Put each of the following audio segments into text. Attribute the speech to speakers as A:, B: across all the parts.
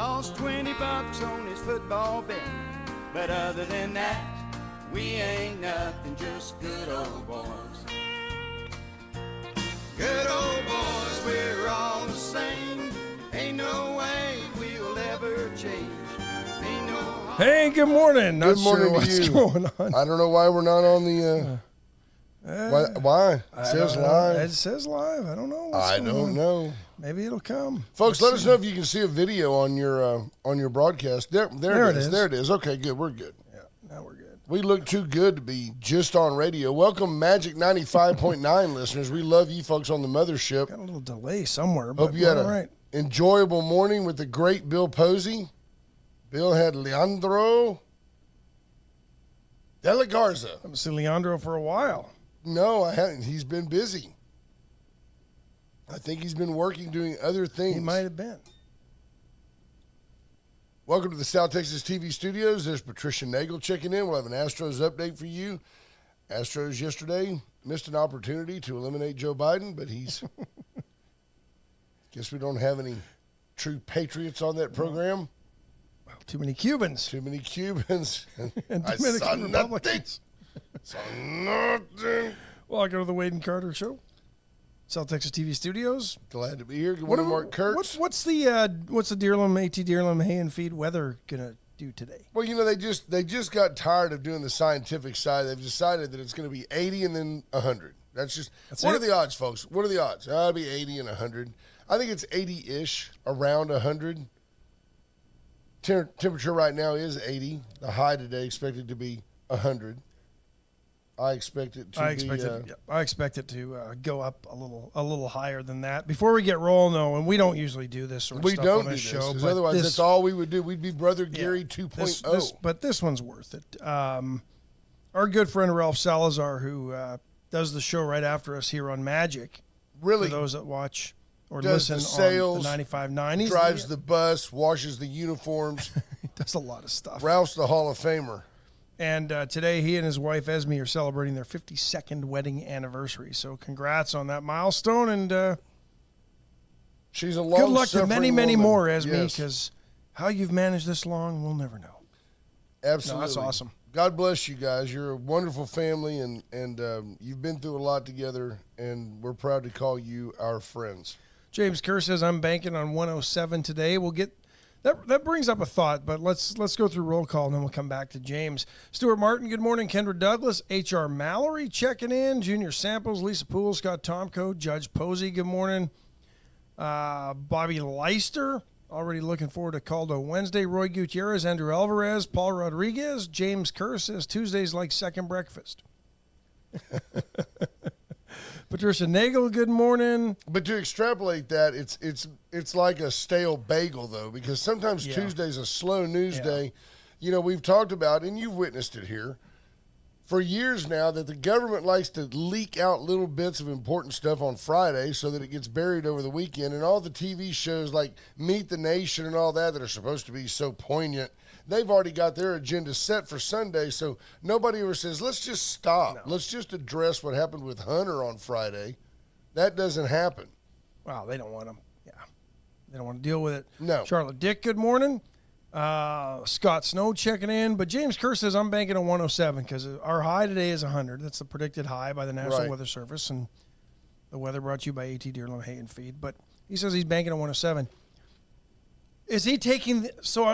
A: Lost $20 on his football bet. But other than that, we ain't nothing, just good old boys. Good old boys, we're all the same. Ain't no way we'll ever change. Ain't no
B: Hey, good morning. Not
C: Good morning
B: sure
C: to
B: what's
C: you.
B: going on.
C: I don't know why we're not on the. Why? It says live.
B: It says live. I don't know.
C: I don't know.
B: Maybe it'll come.
C: Folks, let us know if you can see a video on your broadcast. There it is. There it is. Okay, good. We're good.
B: Yeah, now we're good.
C: We look too good to be just on radio. Welcome, Magic 95.9 listeners. We love you folks on the mothership.
B: Got a little delay somewhere, but
C: Hope you had
B: all
C: an
B: right.
C: enjoyable morning with the great Bill Posey. Bill had Leandro De La Garza.
B: I haven't seen Leandro for a while.
C: No, I haven't. He's been busy. I think he's been working, doing other things.
B: He might have been.
C: Welcome to the South Texas TV studios. There's Patricia Nagel checking in. We'll have an Astros update for you. Astros yesterday missed an opportunity to eliminate Joe Biden, but he's guess we don't have any true patriots on that program.
B: Well, too many Cubans.
C: Too many Cubans.
B: And
C: I
B: too many
C: saw
B: Republicans.
C: Saw nothing.
B: Welcome to the Wade and Carter Show. South Texas TV studios.
C: Glad to be here. Good morning, Mark Kurtz.
B: What's the Deerlam, AT Deerlam hay and feed weather gonna do today?
C: Well, you know, they just got tired of doing the scientific side. They've decided that it's going to be 80 and then 100. That's what are the odds, folks? What are the odds? It'll be 80 and 100. I think it's 80-ish, around 100. Temperature right now is 80. The high today expected to be 100. I expect it to
B: I expect it to go up a little higher than that. Before we get rolling, though, and we don't usually do this sort of stuff on this show,
C: because otherwise that's all we would do. We'd be Brother Gary 2.0.
B: But this one's worth it. Our good friend Ralph Salazar, who does the show right after us here on Magic,
C: really,
B: for those that watch or
C: does
B: listen
C: the sales,
B: on the 95.9,
C: drives the bus, washes the uniforms.
B: He does a lot of stuff.
C: Ralph's the Hall of Famer.
B: And today, he and his wife, Esme, are celebrating their 52nd wedding anniversary. So congrats on that milestone. And
C: she's a
B: good luck to many, many
C: woman.
B: more, Esme,
C: Yes.
B: because how you've managed this long, we'll never know.
C: Absolutely.
B: No, that's awesome.
C: God bless you guys. You're a wonderful family, and you've been through a lot together, and we're proud to call you our friends.
B: James Kerr says, I'm banking on 107 today. We'll get... That brings up a thought, but let's go through roll call, and then we'll come back to James. Stuart Martin, good morning. Kendra Douglas, H.R. Mallory checking in. Junior Samples, Lisa Poole, Scott Tomko, Judge Posey, good morning. Bobby Leister, already looking forward to Caldo Wednesday. Roy Gutierrez, Andrew Alvarez, Paul Rodriguez. James Kerr says Tuesday's like second breakfast. Patricia Nagel, good morning.
C: But to extrapolate that, it's like a stale bagel, though, because sometimes Tuesday's a slow news day. You know, we've talked about, and you've witnessed it here, for years now, that the government likes to leak out little bits of important stuff on Friday so that it gets buried over the weekend. And all the TV shows like Meet the Nation and all that are supposed to be so poignant, they've already got their agenda set for Sunday, so nobody ever says, let's just stop. No. Let's just address what happened with Hunter on Friday. That doesn't happen.
B: Wow, they don't want to. Yeah, they don't want to deal with it.
C: No.
B: Charlotte Dick, good morning. Scott Snow checking in. But James Kerr says, I'm banking on 107 because our high today is 100. That's the predicted high by the National Weather Service. And the weather brought to you by AT Deerlam Hay and Feed. But he says he's banking on 107. Is he taking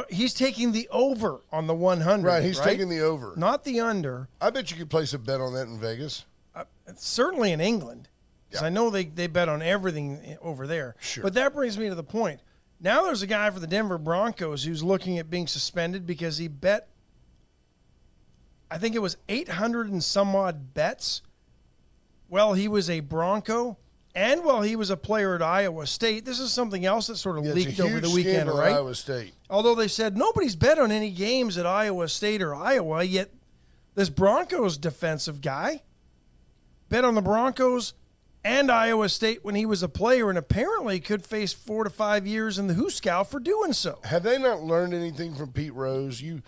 B: he's taking the over on the 100?
C: Right, he's taking the over.
B: Not the under.
C: I bet you could place a bet on that in Vegas.
B: Certainly in England. Because I know they bet on everything over there.
C: Sure.
B: But that brings me to the point. Now there's a guy for the Denver Broncos who's looking at being suspended because he bet, I think it was 800 and some odd bets while he was a Bronco and while he was a player at Iowa State. This is something else that sort of leaked over the weekend, right?
C: Iowa State.
B: Although they said nobody's bet on any games at Iowa State or Iowa, yet this Broncos defensive guy bet on the Broncos and Iowa State when he was a player, and apparently could face 4 to 5 years in the Hooskow for doing so.
C: Have they not learned anything from Pete Rose? When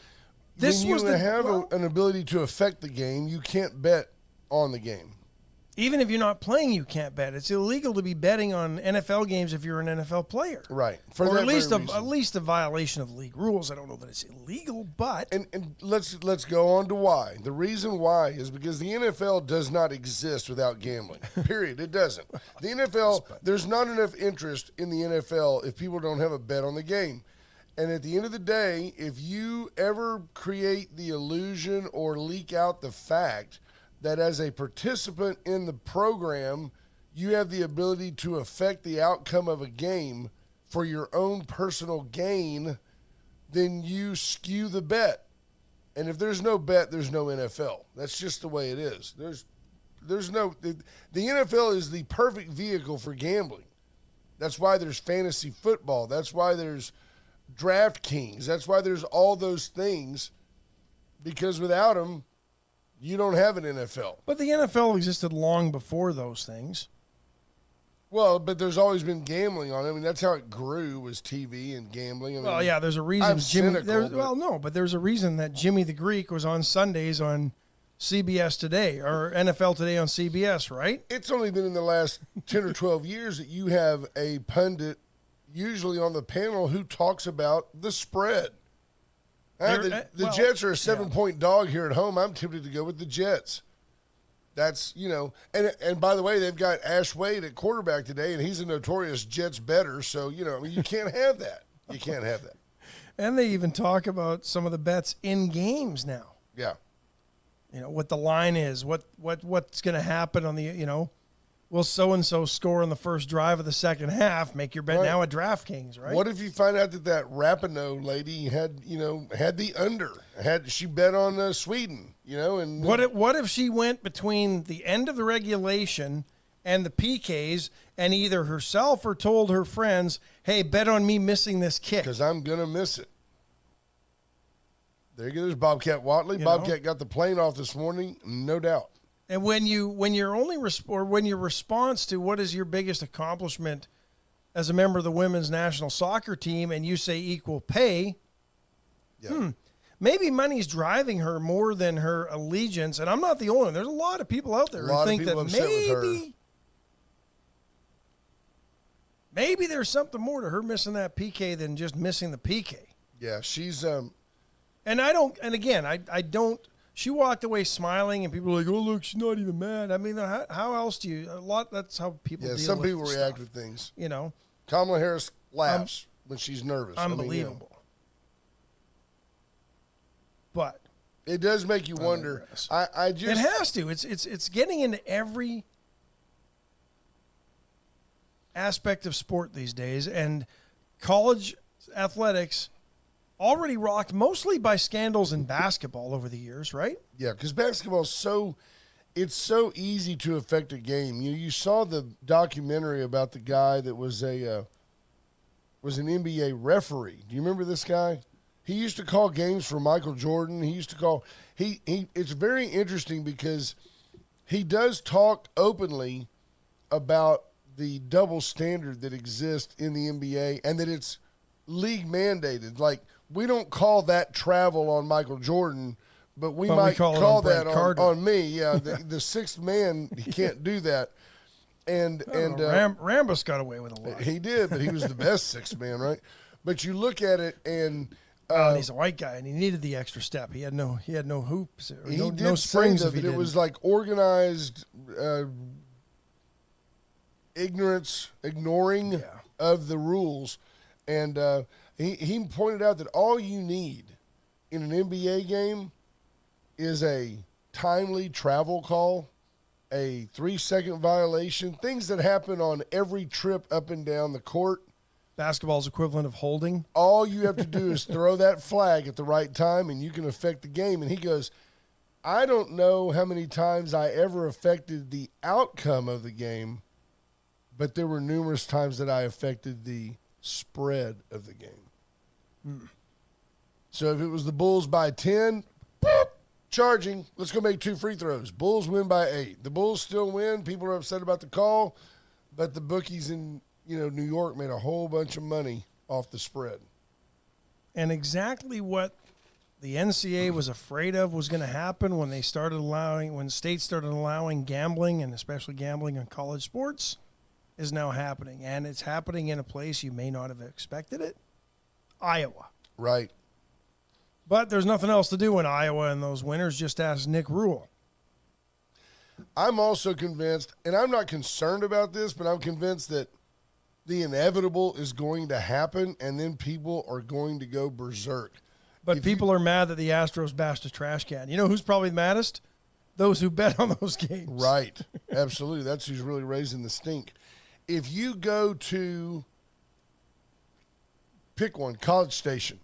C: you have an ability to affect the game, you can't bet on the game.
B: Even if you're not playing, you can't bet. It's illegal to be betting on NFL games if you're an NFL player.
C: Right.
B: Or at least a violation of league rules. I don't know that it's illegal, but
C: and let's go on to why. The reason why is because the NFL does not exist without gambling. Period. It doesn't. The NFL, there's not enough interest in the NFL if people don't have a bet on the game. And at the end of the day, if you ever create the illusion or leak out the fact that as a participant in the program, you have the ability to affect the outcome of a game for your own personal gain, then you skew the bet. And if there's no bet, there's no NFL. That's just the way it is. The NFL is the perfect vehicle for gambling. That's why there's fantasy football. That's why there's DraftKings. That's why there's all those things, because without them, you don't have an NFL.
B: But the NFL existed long before those things.
C: Well, but there's always been gambling on it. I mean, that's how it grew, was TV and gambling. I mean,
B: well, yeah, there's a reason. There's a reason that Jimmy the Greek was on Sundays on CBS Today or NFL Today on CBS, right?
C: It's only been in the last 10 or 12 years that you have a pundit usually on the panel who talks about the spread. The Jets are a 7-point dog here at home. I'm tempted to go with the Jets. That's, and by the way, they've got Ash Wade at quarterback today, and he's a notorious Jets bettor. So, you can't have that. You can't have that.
B: And they even talk about some of the bets in games now.
C: Yeah.
B: What the line is, what's going to happen on the, will so-and-so score on the first drive of the second half, make your bet now at DraftKings, right?
C: What if you find out that Rapinoe lady had the under? She bet on Sweden, and
B: what if she went between the end of the regulation and the PKs and either herself or told her friends, hey, bet on me missing this kick.
C: Because I'm going to miss it. There you go. There's Bobcat Watley. Bobcat got the plane off this morning, no doubt.
B: And when your response to what is your biggest accomplishment as a member of the women's national soccer team, and you say equal pay, maybe money's driving her more than her allegiance. And I'm not the only one. There's a lot of people out there who think that maybe there's something more to her missing that PK than just missing the PK.
C: Yeah, she's
B: And I don't. And again, I don't. She walked away smiling, and people are like, "Oh, look, she's not even mad." I mean, how else do you? That's how people.
C: Yeah,
B: deal
C: some
B: with
C: people
B: stuff,
C: react with things.
B: Kamala
C: Harris laughs when she's nervous.
B: Unbelievable. But
C: it does make you wonder. I just
B: it has to. It's getting into every aspect of sport these days, and college athletics. Already rocked mostly by scandals in basketball over the years, right?
C: Yeah, because basketball is so easy to affect a game. You saw the documentary about the guy that was an NBA referee. Do you remember this guy? He used to call games for Michael Jordan. He used to call he. It's very interesting because he does talk openly about the double standard that exists in the NBA and that it's league mandated. Like, we don't call that travel on Michael Jordan, but we might call that on me. Yeah, the sixth man, he can't do that. And
B: Rambus got away with a lot.
C: He did, but he was the best sixth man, right? But you look at it, and
B: he's a white guy, and he needed the extra step. He had no hoops, or no
C: Say
B: springs.
C: that it was like organized ignorance, ignoring of the rules, and he pointed out that all you need in an NBA game is a timely travel call, a 3-second violation, things that happen on every trip up and down the court.
B: Basketball's equivalent of holding.
C: All you have to do is throw that flag at the right time, and you can affect the game. And he goes, I don't know how many times I ever affected the outcome of the game, but there were numerous times that I affected the spread of the game. So if it was the Bulls by 10, boop, charging, let's go make 2 free throws. Bulls win by 8. The Bulls still win. People are upset about the call, but the bookies in New York made a whole bunch of money off the spread.
B: And exactly what the NCAA was afraid of was going to happen when states started allowing gambling, and especially gambling on college sports, is now happening. And it's happening in a place you may not have expected it, Iowa.
C: Right.
B: But there's nothing else to do in Iowa in those winters. Just ask Nick Rule.
C: I'm also convinced, and I'm not concerned about this, but I'm convinced that the inevitable is going to happen, and then people are going to go berserk.
B: But people are mad that the Astros bashed a trash can. You know who's probably the maddest? Those who bet on those games.
C: Right. Absolutely. That's who's really raising the stink. If you go to, pick one, College Station.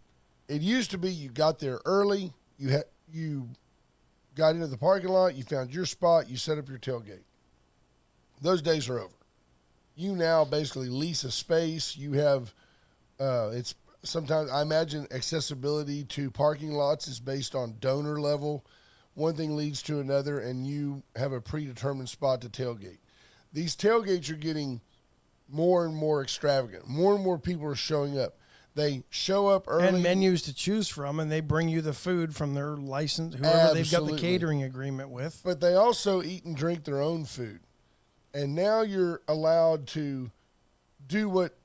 C: It used to be you got there early, you got into the parking lot, you found your spot, you set up your tailgate. Those days are over. You now basically lease a space. You have, it's sometimes, I imagine accessibility to parking lots is based on donor level. One thing leads to another, and you have a predetermined spot to tailgate. These tailgates are getting more and more extravagant. More and more people are showing up. They show up early.
B: And menus to choose from, and they bring you the food from their license, whoever they've got the catering agreement with.
C: But they also eat and drink their own food. And now you're allowed to do what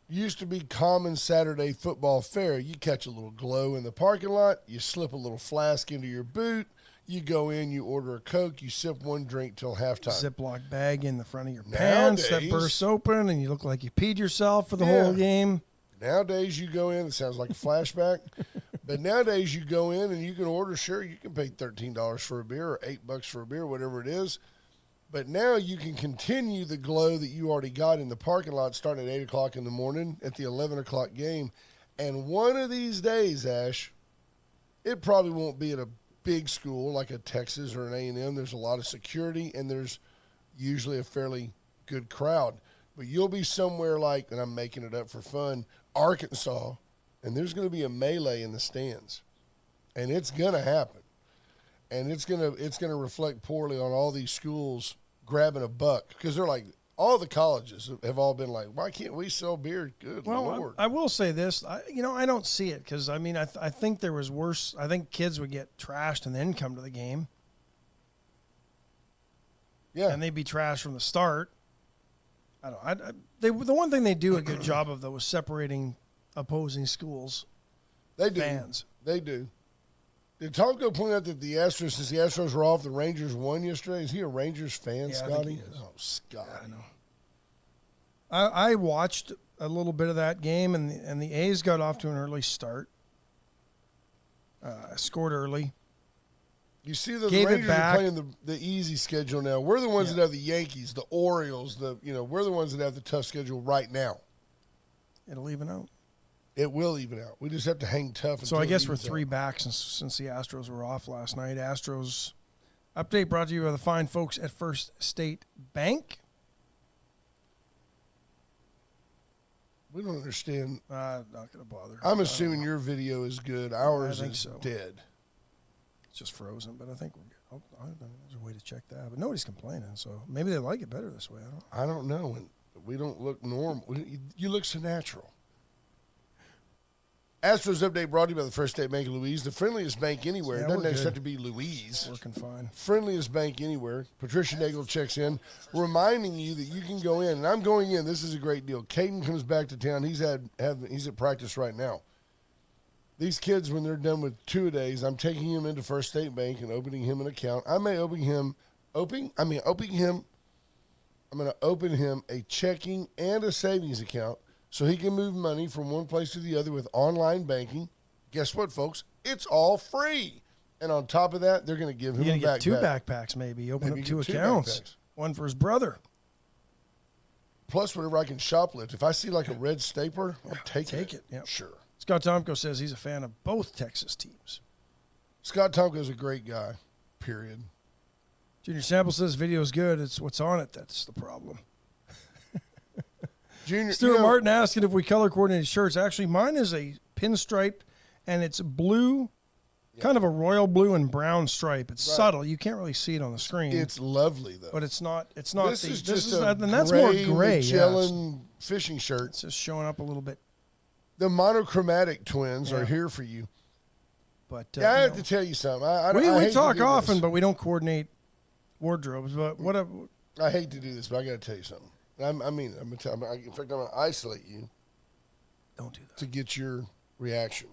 C: used to be common Saturday football fare. You catch a little glow in the parking lot. You slip a little flask into your boot. You go in, you order a Coke, you sip one drink till halftime.
B: Ziploc bag in the front of your pants that bursts open, and you look like you peed yourself for the whole game.
C: Nowadays, you go in, it sounds like a flashback, but nowadays you go in and you can order, sure, you can pay $13 for a beer or $8 for a beer, whatever it is. But now you can continue the glow that you already got in the parking lot starting at 8 o'clock in the morning at the 11 o'clock game. And one of these days, Ash, it probably won't be at a big school like a Texas or an A&M. There's a lot of security, and there's usually a fairly good crowd. But you'll be somewhere like, and I'm making it up for fun, Arkansas, and there's going to be a melee in the stands. And it's going to happen. And it's going to reflect poorly on all these schools grabbing a buck, because they're like, all the colleges have all been like, why can't we sell beer? Good Lord.
B: I will say this. I don't see it, because, I mean, I think there was worse. I think kids would get trashed and then come to the game.
C: Yeah.
B: And they'd be trashed from the start. The one thing they do a good job of, though, is separating opposing schools.
C: They do.
B: Fans.
C: They do. Did Tomko point out that since the Astros were off, the Rangers won yesterday? Is he a Rangers fan, Scotty?
B: I think he is.
C: Oh, Scott.
B: Yeah, I know. I watched a little bit of that game, and the A's got off to an early start. Scored early.
C: You see, the Rangers are playing the easy schedule now. We're the ones that have the Yankees, the Orioles. We're the ones that have the tough schedule right now.
B: It'll even out.
C: It will even out. We just have to hang tough.
B: So I guess we're 3 back since the Astros were off last night. Astros update brought to you by the fine folks at First State Bank.
C: We don't understand.
B: Not going to bother.
C: I'm assuming your video is good. Ours is dead.
B: It's just frozen, but I think we're good. There's a way to check that. But nobody's complaining, so maybe they like it better this way.
C: I don't know. We don't look normal. You look so natural. Astros update brought to you by the First State Bank of Louise, the friendliest bank anywhere. It doesn't actually have to be Louise.
B: Working fine.
C: Friendliest bank anywhere. Patricia Nagel checks in, reminding you that you can go in. And I'm going in. This is a great deal. Caden comes back to town. He's at practice right now. These kids, when they're done with 2-a-days, I'm taking him into First State Bank and opening him an account. I'm going to open him a checking and a savings account, so he can move money from one place to the other with online banking. Guess what, folks? It's all free. And on top of that, they're going to give him a backpack.
B: 2 backpacks, maybe. Open up 2 accounts. Backpacks. One for his brother.
C: Plus, whatever I can shoplift. If I see like a red stapler, I'll take it.
B: Yep.
C: Sure.
B: Scott Tomko says he's a fan of both Texas teams.
C: Scott Tomko's a great guy, period.
B: Junior Sample says video's good. It's what's on it that's the problem. Stuart Martin asking if we color coordinated shirts. Actually, mine is a pinstripe, and it's blue, kind of a royal blue and brown stripe. It's subtle. You can't really see it on the screen.
C: It's lovely though.
B: But it's not. It's
C: more gray Magellan fishing shirt.
B: It's just showing up a little bit.
C: The monochromatic twins are here for you.
B: But
C: Yeah, I have to tell you something. I
B: we
C: hate
B: talk
C: to do
B: often,
C: this.
B: but we don't coordinate wardrobes. But what?
C: I hate to do this, but I got to tell you something. I'm gonna tell. In fact, I'm gonna isolate you.
B: Don't do that.
C: To get your reaction.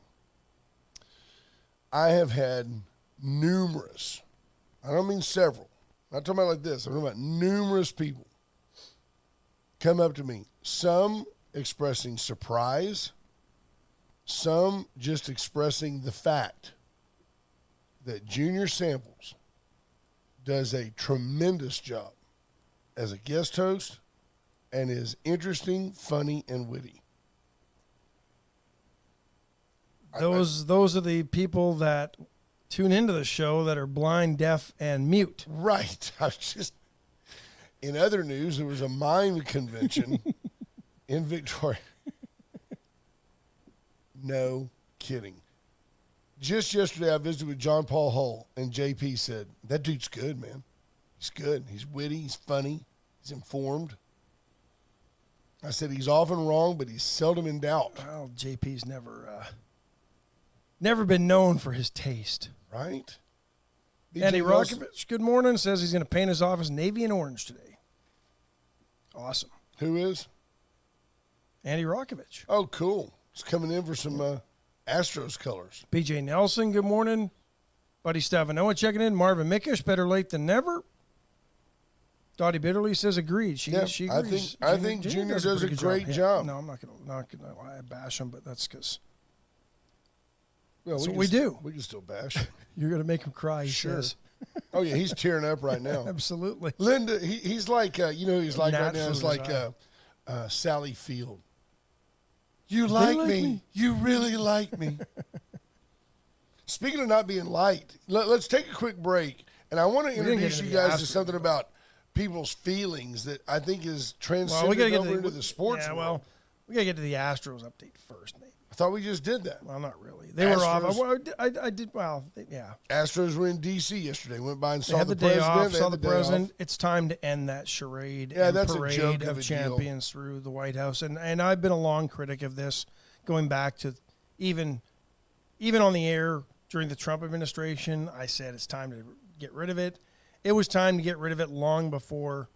C: I have had numerous. I don't mean several. I'm not talking about like this. I'm talking about numerous people come up to me. Some expressing surprise. Some just expressing the fact that Junior Samples does a tremendous job as a guest host and is interesting, funny, and witty.
B: Those are the people that tune into the show that are blind, deaf, and mute.
C: Right. I was just, in other news, there was a mime convention in Victoria. No kidding. Just yesterday, I visited with John Paul Hull, and JP said, that dude's good, man. He's good. He's witty. He's funny. He's informed. I said he's often wrong, but he's seldom in doubt.
B: Well, JP's never been known for his taste.
C: Right?
B: Andy Rokovich, good morning, says he's going to paint his office navy and orange today. Awesome.
C: Who is?
B: Andy Rokovich.
C: Oh, cool. He's coming in for some Astros colors.
B: BJ Nelson, good morning. Buddy Stavanoa checking in. Marvin Mickish, better late than never. Dottie Bitterly says agreed. She agrees.
C: I think Junior does a great job.
B: No, I'm not gonna bash him, but that's because
C: well,
B: that's what we do.
C: We can still bash him.
B: You're gonna make him cry. He says.
C: Oh yeah, he's tearing up right now.
B: Absolutely.
C: Linda, he's like he's like right now. It's like Sally Field. You like me. You really like me. Speaking of not being liked, let's take a quick break, and I want to introduce you guys to something about people's feelings that I think is transcended over into the sports world.
B: Well, we got to get to the Astros update first, maybe.
C: I thought we just did that.
B: Well, not really. They were off. I did. Well, yeah.
C: Astros were in D.C. yesterday. Went by and saw
B: had
C: the
B: day
C: president.
B: Off, saw the president. It's time to end that charade and
C: that's
B: parade
C: a joke
B: of
C: a
B: champions
C: deal.
B: through the White House. And I've been a long critic of this, going back to even on the air during the Trump administration. I said it's time to get rid of it. It was time to get rid of it long before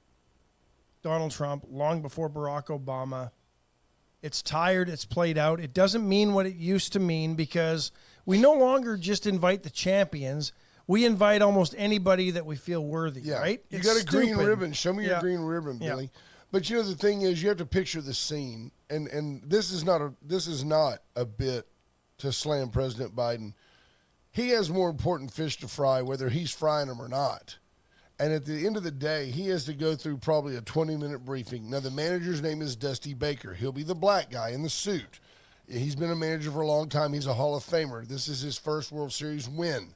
B: Donald Trump, long before Barack Obama. It's tired. It's played out. It doesn't mean what it used to mean because we no longer just invite the champions. We invite almost anybody that we feel worthy, right?
C: You got a green ribbon. Show me your green ribbon, Billy.
B: Yeah.
C: But the thing is, you have to picture the scene, and this is not a bit to slam President Biden. He has more important fish to fry, whether he's frying them or not. And at the end of the day, he has to go through probably a 20-minute briefing. Now, the manager's name is Dusty Baker. He'll be the black guy in the suit. He's been a manager for a long time. He's a Hall of Famer. This is his first World Series win.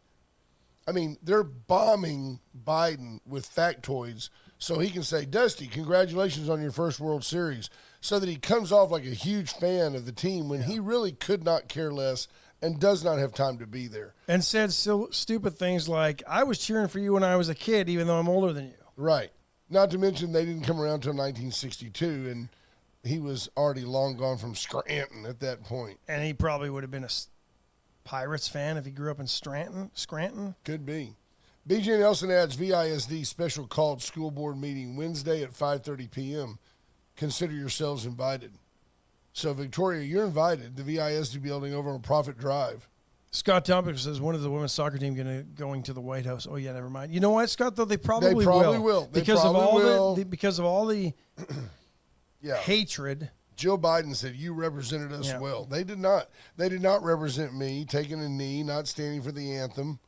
C: I mean, they're bombing Biden with factoids so he can say, Dusty, congratulations on your first World Series, so that he comes off like a huge fan of the team when he really could not care less and does not have time to be there.
B: And said stupid things like, I was cheering for you when I was a kid, even though I'm older than you.
C: Right. Not to mention they didn't come around until 1962, and he was already long gone from Scranton at that point.
B: And he probably would have been a Pirates fan if he grew up in Scranton.
C: Could be. BJ Nelson adds VISD special called school board meeting Wednesday at 5:30 p.m. Consider yourselves invited. So, Victoria, you're invited. The VISD building over on Prophet Drive.
B: Scott Tompkins says, when is the women's soccer team going to the White House? Oh, yeah, never mind. You know what, Scott, though? They probably
C: will.
B: Because of all the hatred.
C: Joe Biden said, you represented us well. They did not. They did not represent me, taking a knee, not standing for the anthem.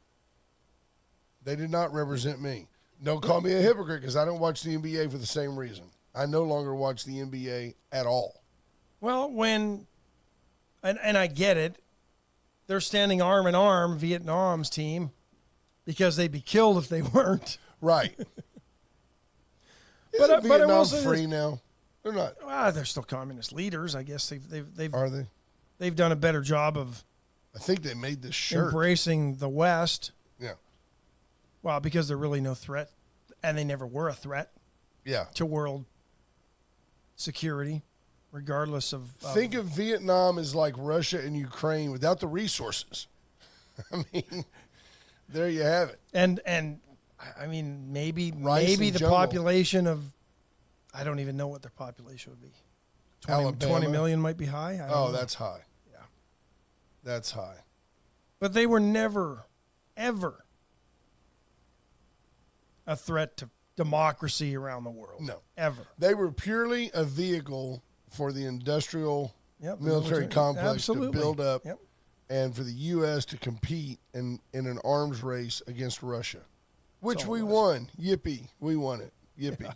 C: They did not represent me. Don't call me a hypocrite because I don't watch the NBA for the same reason. I no longer watch the NBA at all.
B: Well, and I get it, they're standing arm in arm, Vietnam's team, because they'd be killed if they weren't.
C: Right.
B: But
C: Vietnam free now? They're not.
B: Well, they're still communist leaders. I guess they've
C: Are they?
B: They've done a better job of.
C: I think they made this shirt.
B: Embracing the West.
C: Yeah.
B: Well, because they're really no threat, and they never were a threat.
C: Yeah.
B: To world security. Regardless of
C: think of Vietnam as like Russia and Ukraine without the resources. I mean, there you have it.
B: And I mean, maybe
C: Rice
B: the
C: and jungle.
B: population of, I don't even know what their population would be. 20 million might be high. I don't know.
C: That's high.
B: Yeah.
C: That's high.
B: But they were never, ever a threat to democracy around the world.
C: No.
B: Ever.
C: They were purely a vehicle for the industrial military complex
B: Absolutely.
C: to build up
B: Yep.
C: and for the U.S. to compete in an arms race against Russia, which we won. Yippee. We won it. Yippee. Yeah.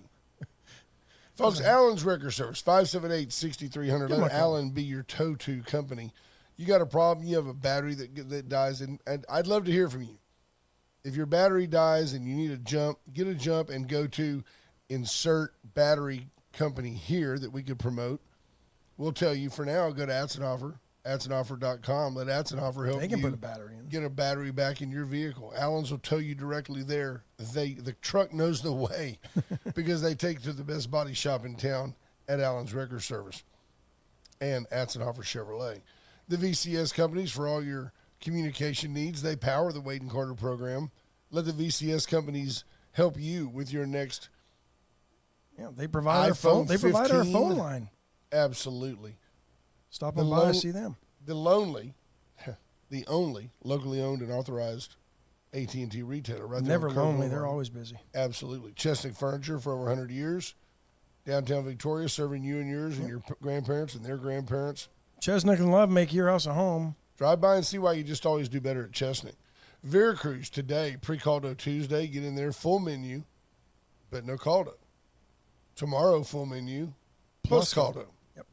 C: Folks, Allen's Record Service, 578-6300. Let Allen be your tow-to company. You got a problem, you have a battery that dies, and I'd love to hear from you. If your battery dies and you need a jump, get a jump and go to insert battery company here that we could promote. We'll tell you for now, go to Atzenhofer, atzenhofer.com. Let Atzenhofer help you.
B: They can put a battery in.
C: Get a battery back in your vehicle. Allen's will tow you directly there. The truck knows the way because they take it to the best body shop in town at Allen's Record Service and Atzenhofer Chevrolet. The VCS companies for all your communication needs. They power the Wade and Carter program. Let the VCS companies help you with your next.
B: Yeah, they provide our
C: iPhone
B: phone. They provide our
C: 15.
B: phone line.
C: Absolutely.
B: Stop on by and see them.
C: The only locally owned and authorized AT&T retailer. Right there.
B: Never lonely. They're always busy.
C: Absolutely. Chestnut Furniture for over 100 years. Downtown Victoria, serving you and yours and your grandparents and their grandparents.
B: Chestnut and Love make your house a home.
C: Drive by and see why you just always do better at Chestnut. Veracruz today, pre-Caldo Tuesday. Get in there, full menu, but no caldo. Tomorrow, full menu, plus caldo.
B: Yep.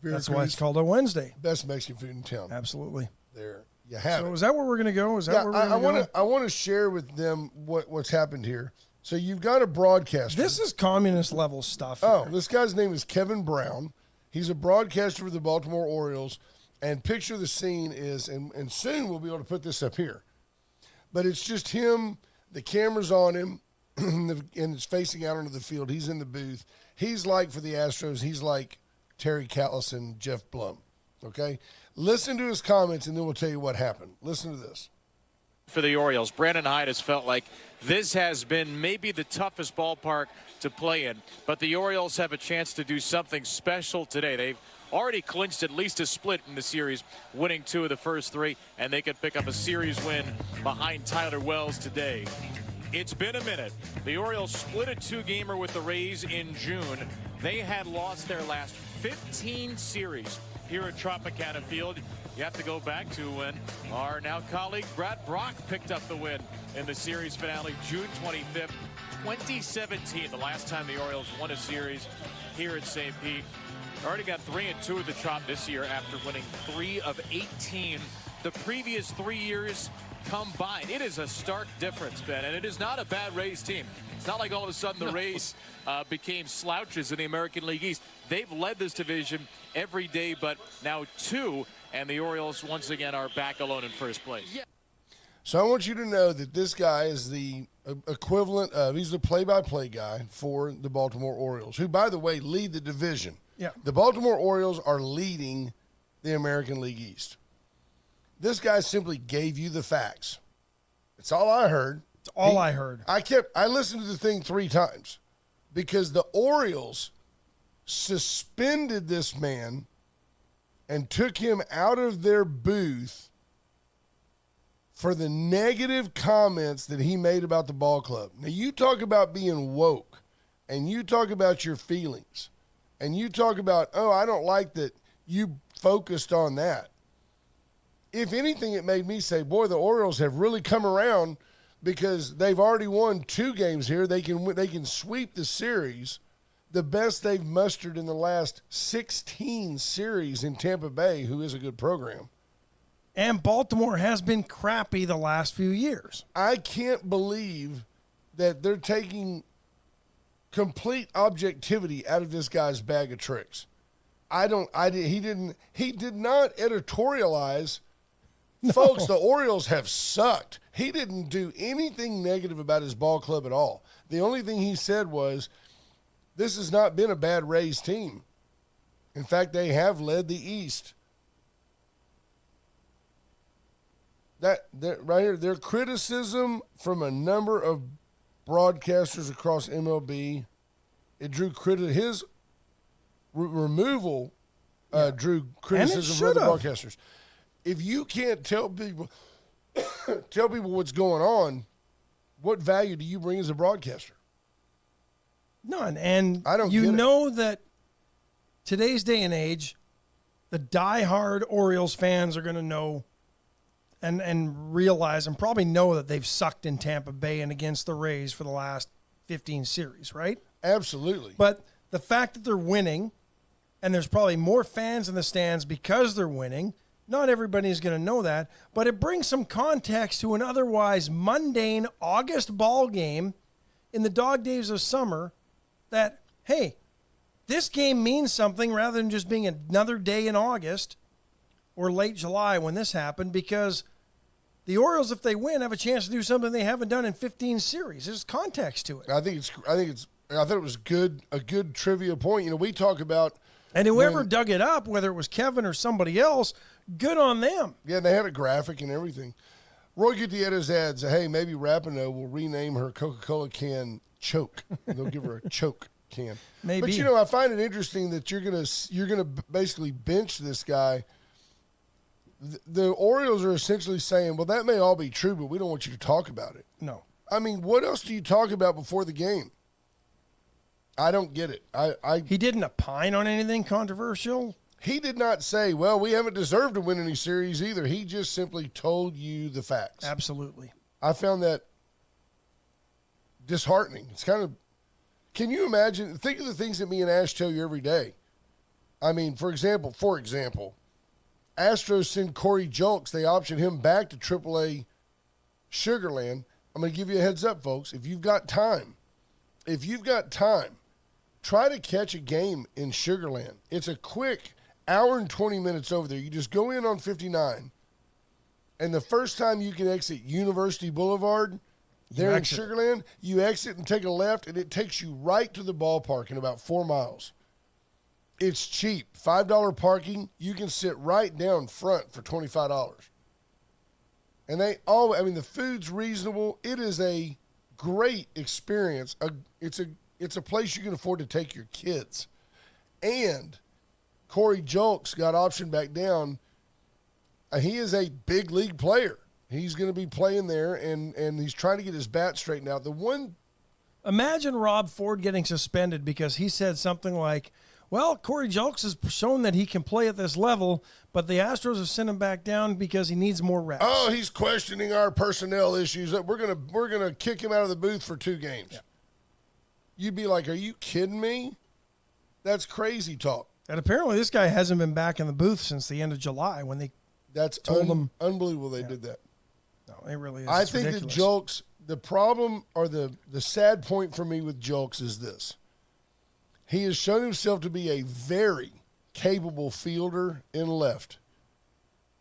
C: Veracruz,
B: That's why it's called a Wednesday.
C: best Mexican food in town.
B: Absolutely.
C: There you have
B: So
C: it.
B: is that where we're going to go? Is that where we're going to go?
C: I want to share with them what's happened here. So you've got a broadcaster.
B: This is communist level stuff.
C: Oh,
B: here.
C: this guy's name is Kevin Brown. He's a broadcaster for the Baltimore Orioles. And picture the scene is, and soon we'll be able to put this up here. But it's just him, the camera's on him, and it's facing out onto the field. He's in the booth. He's like, for the Astros, he's like Terry Callis and Jeff Blum. Okay? Listen to his comments, and then we'll tell you what happened. Listen to this.
D: For the Orioles, Brandon Hyde has felt like this has been maybe the toughest ballpark to play in, but the Orioles have a chance to do something special today. They've already clinched at least a split in the series, winning 2 of the first 3, and they could pick up a series win behind Tyler Wells today. It's been a minute. The Orioles split a 2-gamer with the Rays in June. They had lost their last 15 series here at Tropicana Field. You have to go back to when our now colleague Brad Brock picked up the win in the series finale, June 25th, 2017, the last time the Orioles won a series here at St. Pete. Already got 3-2 at the Trop this year after winning 3 of 18 the previous 3 years combined. It is a stark difference, Ben, and it is not a bad Rays team. It's not like all of a sudden the Rays became slouches in the American League East. They've led this division every day, but now 2, and the Orioles once again are back alone in first place. Yeah.
C: So I want you to know that this guy is the equivalent of, he's the play-by-play guy for the Baltimore Orioles, who, by the way, lead the division.
B: Yeah.
C: The Baltimore Orioles are leading the American League East. This guy simply gave you the facts. It's all I heard.
B: It's all I heard.
C: I listened to the thing 3 times because the Orioles suspended this man and took him out of their booth for the negative comments that he made about the ball club. Now, you talk about being woke, and you talk about your feelings, and you talk about, oh, I don't like that you focused on that. If anything, it made me say, boy, the Orioles have really come around because they've already won 2 games here. They can sweep the series, the best they've mustered in the last 16 series in Tampa Bay, who is a good program.
B: And Baltimore has been crappy the last few years.
C: I can't believe that they're taking complete objectivity out of this guy's bag of tricks. He did not editorialize. No. Folks, the Orioles have sucked. He didn't do anything negative about his ball club at all. The only thing he said was, this has not been a bad Rays team. In fact, they have led the East. That right here, their criticism from a number of broadcasters across MLB, it drew his removal drew criticism from other broadcasters. If you can't tell people what's going on, what value do you bring as a broadcaster?
B: None. And
C: I don't
B: you
C: get
B: know that today's day and age, the diehard Orioles fans are going to know and realize and probably know that they've sucked in Tampa Bay and against the Rays for the last 15 series, right?
C: Absolutely.
B: But the fact that they're winning, and there's probably more fans in the stands because they're winning, not everybody's going to know that, but it brings some context to an otherwise mundane August ball game in the dog days of summer that, hey, this game means something rather than just being another day in August or late July when this happened, because the Orioles, if they win, have a chance to do something they haven't done in 15 series. There's context to it.
C: I thought it was a good trivia point. You know, we talk about,
B: and whoever dug it up, whether it was Kevin or somebody else, good on them.
C: Yeah, they had a graphic and everything. Roy Gutierrez adds, hey, maybe Rapinoe will rename her Coca-Cola can Choke. They'll give her a Choke can.
B: Maybe.
C: But, you know, I find it interesting that you're gonna basically bench this guy. The Orioles are essentially saying, well, that may all be true, but we don't want you to talk about it.
B: No.
C: I mean, what else do you talk about before the game? I don't get it.
B: He didn't opine on anything controversial?
C: He did not say, well, we haven't deserved to win any series either. He just simply told you the facts.
B: Absolutely.
C: I found that disheartening. It's kind of, can you imagine, think of the things that me and Ash tell you every day. I mean, for example, Astros send Corey Julks. They option him back to AAA Sugarland. I'm going to give you a heads up, folks. If you've got time, try to catch a game in Sugarland. It's a quick hour and 20 minutes over there. You just go in on 59, and the first time you can exit University Boulevard there in Sugarland, you exit and take a left, and it takes you right to the ballpark in about 4 miles. It's cheap. $5 parking. You can sit right down front for $25. And the food's reasonable. It is a great experience. It's a place you can afford to take your kids. And Corey Julks got optioned back down. He is a big league player. He's going to be playing there, and he's trying to get his bat straightened out.
B: Imagine Rob Ford getting suspended because he said something like, well, Corey Julks has shown that he can play at this level, but the Astros have sent him back down because he needs more reps.
C: Oh, he's questioning our personnel issues. We're gonna kick him out of the booth for 2 games. Yeah. You'd be like, are you kidding me? That's crazy talk.
B: And apparently this guy hasn't been back in the booth since the end of July when they told him.
C: Unbelievable they did that.
B: No, it really is.
C: I think that Julks, the problem or the sad point for me with Julks is this. He has shown himself to be a very capable fielder in left.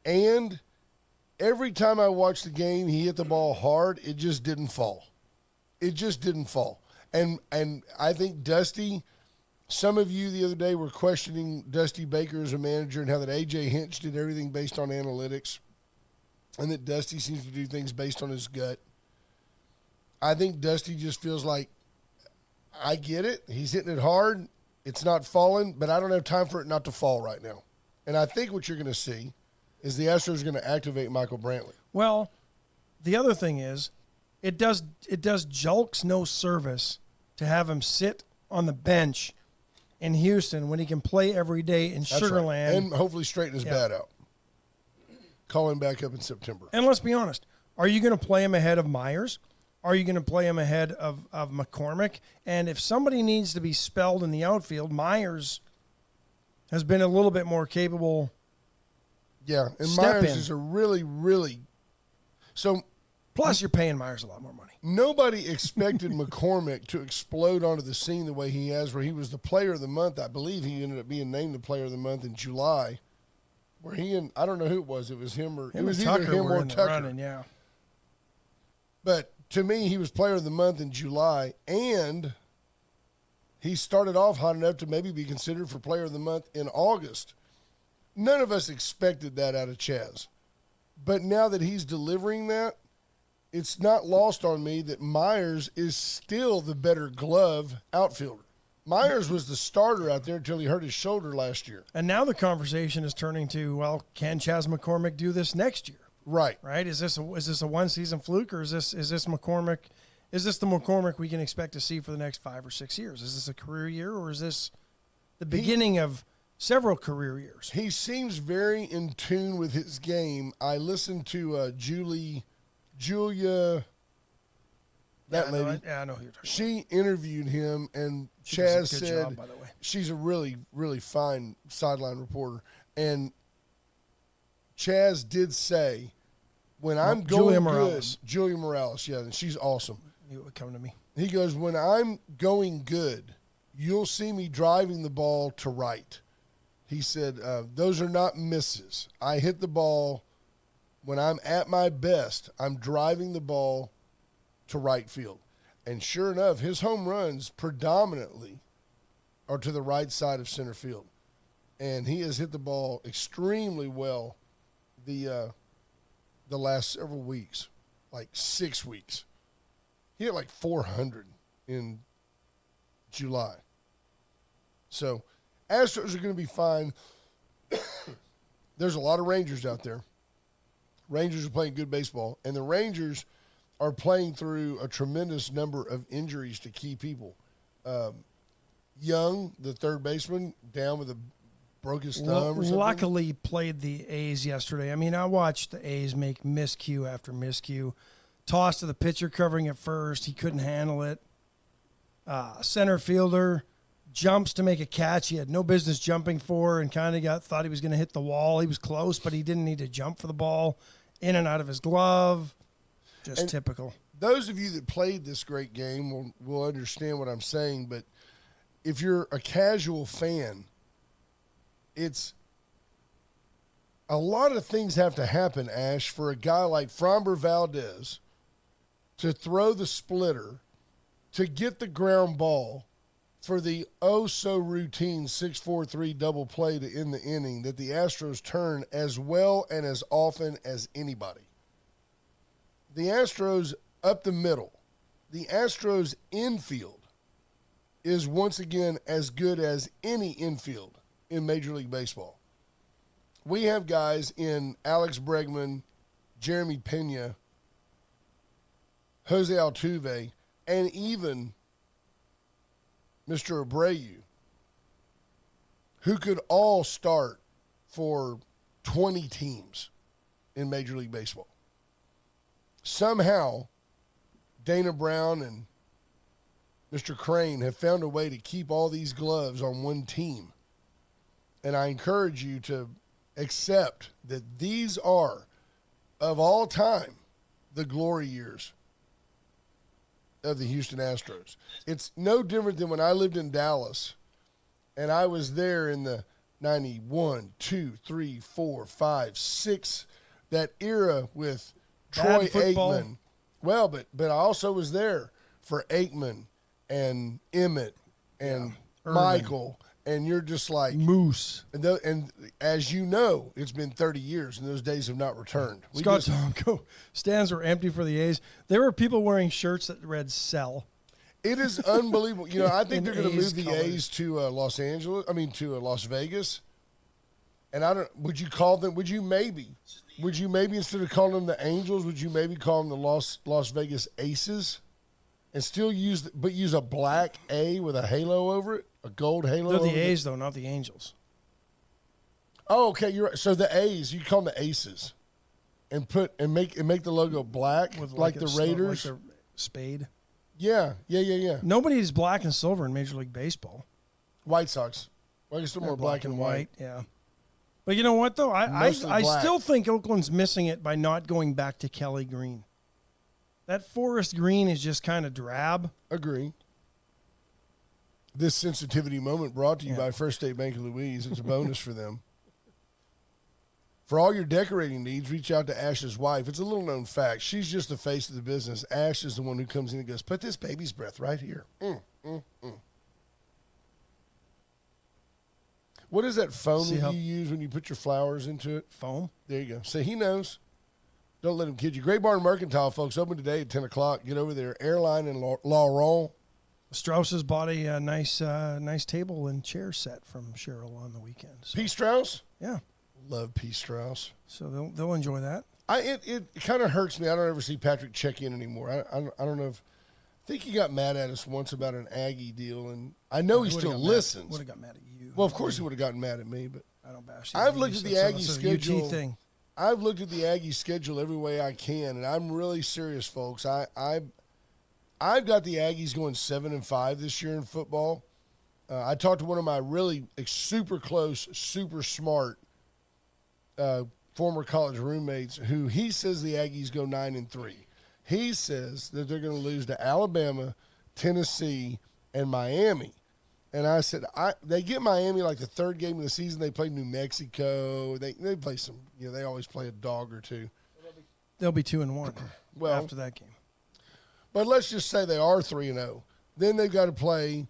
C: And every time I watched the game, he hit the ball hard. It just didn't fall. And I think Dusty, some of you the other day were questioning Dusty Baker as a manager and how that A.J. Hinch did everything based on analytics and that Dusty seems to do things based on his gut. I think Dusty just feels like, I get it. He's hitting it hard. It's not falling, but I don't have time for it not to fall right now. And I think what you're going to see is the Astros are going to activate Michael Brantley.
B: Well, the other thing is, it does Julks no service to have him sit on the bench in Houston when he can play every day in Sugarland.
C: Right. And hopefully straighten his bat out. Call him back up in September.
B: And let's be honest, are you going to play him ahead of Myers? Are you going to play him ahead of McCormick? And if somebody needs to be spelled in the outfield, Myers has been a little bit more capable.
C: Yeah, and Myers is a really, really – so
B: plus you're paying Myers a lot more money.
C: Nobody expected McCormick to explode onto the scene the way he has, where he was the player of the month. I believe he ended up being named the player of the month in July, where he and – I don't know who it was. It was him or – it was either him or Tucker.
B: Running, yeah.
C: But – to me, he was player of the month in July, and he started off hot enough to maybe be considered for player of the month in August. None of us expected that out of Chaz. But now that he's delivering that, it's not lost on me that Myers is still the better glove outfielder. Myers was the starter out there until he hurt his shoulder last year.
B: And now the conversation is turning to, well, can Chas McCormick do this next year?
C: Right.
B: Right? Is this a one-season fluke, or is this McCormick? Is this the McCormick we can expect to see for the next 5 or 6 years? Is this a career year, or is this the beginning of several career years?
C: He seems very in tune with his game. I listened to Julia, that lady.
B: I know who you're talking
C: She interviewed him, and
B: She does a
C: Chaz
B: good
C: said
B: job, by the way.
C: she's a really, really fine sideline reporter. And Chaz did say, when I'm
B: Julia
C: going
B: Morales.
C: good, Julia Morales, yeah, and she's awesome.
B: Knew it would come to me.
C: He goes, when I'm going good, you'll see me driving the ball to right. He said, those are not misses. I hit the ball when I'm at my best. I'm driving the ball to right field. And sure enough, his home runs predominantly are to the right side of center field. And he has hit the ball extremely well the last several weeks, like 6 weeks. He hit like 400 in July. So Astros are going to be fine. There's a lot of Rangers out there. Rangers are playing good baseball, and the Rangers are playing through a tremendous number of injuries to key people. Young, the third baseman, down with a broke his thumb or something.
B: Luckily played the A's yesterday. I mean, I watched the A's make miscue after miscue. Toss to the pitcher covering at first. He couldn't handle it. Center fielder jumps to make a catch he had no business jumping for, and kind of thought he was going to hit the wall. He was close, but he didn't need to jump for the ball. In and out of his glove. Just typical.
C: Those of you that played this great game will understand what I'm saying, but if you're a casual fan, it's a lot of things have to happen, Ash, for a guy like Framber Valdez to throw the splitter, to get the ground ball for the oh-so-routine 6-4-3 double play to end the inning that the Astros turn as well and as often as anybody. The Astros up the middle, the Astros infield is once again as good as any infield in Major League Baseball. We have guys in Alex Bregman, Jeremy Pena, Jose Altuve, and even Mr. Abreu, who could all start for 20 teams in Major League Baseball. Somehow, Dana Brown and Mr. Crane have found a way to keep all these gloves on one team. And I encourage you to accept that these are, of all time, the glory years of the Houston Astros. It's no different than when I lived in Dallas and I was there in the 91, 2, 3, 4, 5, 6, that era with Troy Aikman. Well, but I also was there for Aikman and Emmett and Michael, and you're just like
B: Moose.
C: And as you know, it's been 30 years, and those days have not returned.
B: Scott Tomko, stands were empty for the A's. There were people wearing shirts that read "Sell."
C: It is unbelievable. You know, I think
B: In
C: they're going to
B: A's
C: move the
B: colors.
C: A's to Las Vegas. And would you maybe instead of calling them the Angels, would you maybe call them the Las Vegas Aces? And still use a black A with a halo over it, a gold halo.
B: They're the
C: over
B: A's, though, not the Angels.
C: Oh, okay, you're right. So the A's, you call them the Aces, and make the logo black,
B: With
C: like the Raiders.
B: like the spade.
C: Yeah.
B: Nobody is black and silver in Major League Baseball.
C: White Sox. Well, I guess they're more black and white.
B: Yeah. But you know what, though? I
C: Mostly black.
B: still think Oakland's missing it by not going back to Kelly Green. That forest green is just kind of drab.
C: Agree. This sensitivity moment brought to you by First State Bank of Louise. It's a bonus for them. For all your decorating needs, reach out to Ash's wife. It's a little known fact. She's just the face of the business. Ash is the one who comes in and goes, put this baby's breath right here. What is that foam that you use when you put your flowers into it?
B: Foam?
C: There you go. So he knows. Don't let them kid you. Great Barn Mercantile, folks, open today at 10 o'clock. Get over there. Airline and Laurent.
B: Straus's bought a nice table and chair set from Cheryl on the weekend. So.
C: P. Strauss?
B: Yeah.
C: Love P. Strauss.
B: So they'll enjoy that.
C: It kind of hurts me. I don't ever see Patrick check in anymore. I don't know if – I think he got mad at us once about an Aggie deal, and I know he still listens.
B: Would have got mad at you.
C: Well, of course he would have gotten mad at me, but
B: I don't bash you.
C: I've looked at the Aggie schedule.
B: UT thing.
C: I've looked at the Aggie schedule every way I can, and I'm really serious, folks. I've got the Aggies going 7-5 this year in football. I talked to one of my really super close, super smart former college roommates who he says the Aggies go 9-3. He says that they're going to lose to Alabama, Tennessee, and Miami. And I said, they get Miami like the third game of the season. They play New Mexico. They play some, they always play a dog or two.
B: They'll be 2-1
C: well,
B: after that game.
C: But let's just say they are 3-0. Then they've got to play,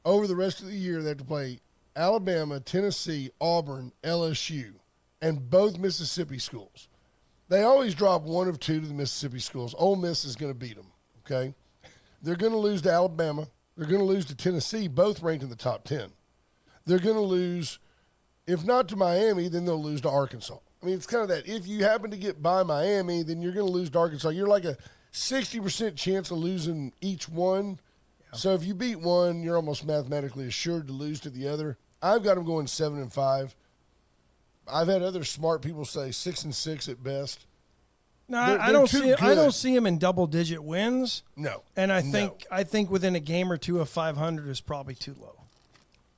C: over the rest of the year, they have to play Alabama, Tennessee, Auburn, LSU, and both Mississippi schools. They always drop one of two to the Mississippi schools. Ole Miss is going to beat them, okay? They're going to lose to Alabama. They're going to lose to Tennessee, both ranked in the top 10. They're going to lose, if not to Miami, then they'll lose to Arkansas. I mean, it's kind of that. If you happen to get by Miami, then you're going to lose to Arkansas. You're like a 60% chance of losing each one. Yeah. So if you beat one, you're almost mathematically assured to lose to the other. I've got them going 7-5. I've had other smart people say 6-6 at best.
B: No, I don't see him in double-digit wins.
C: No,
B: and I think within a game or two of 500 is probably too low.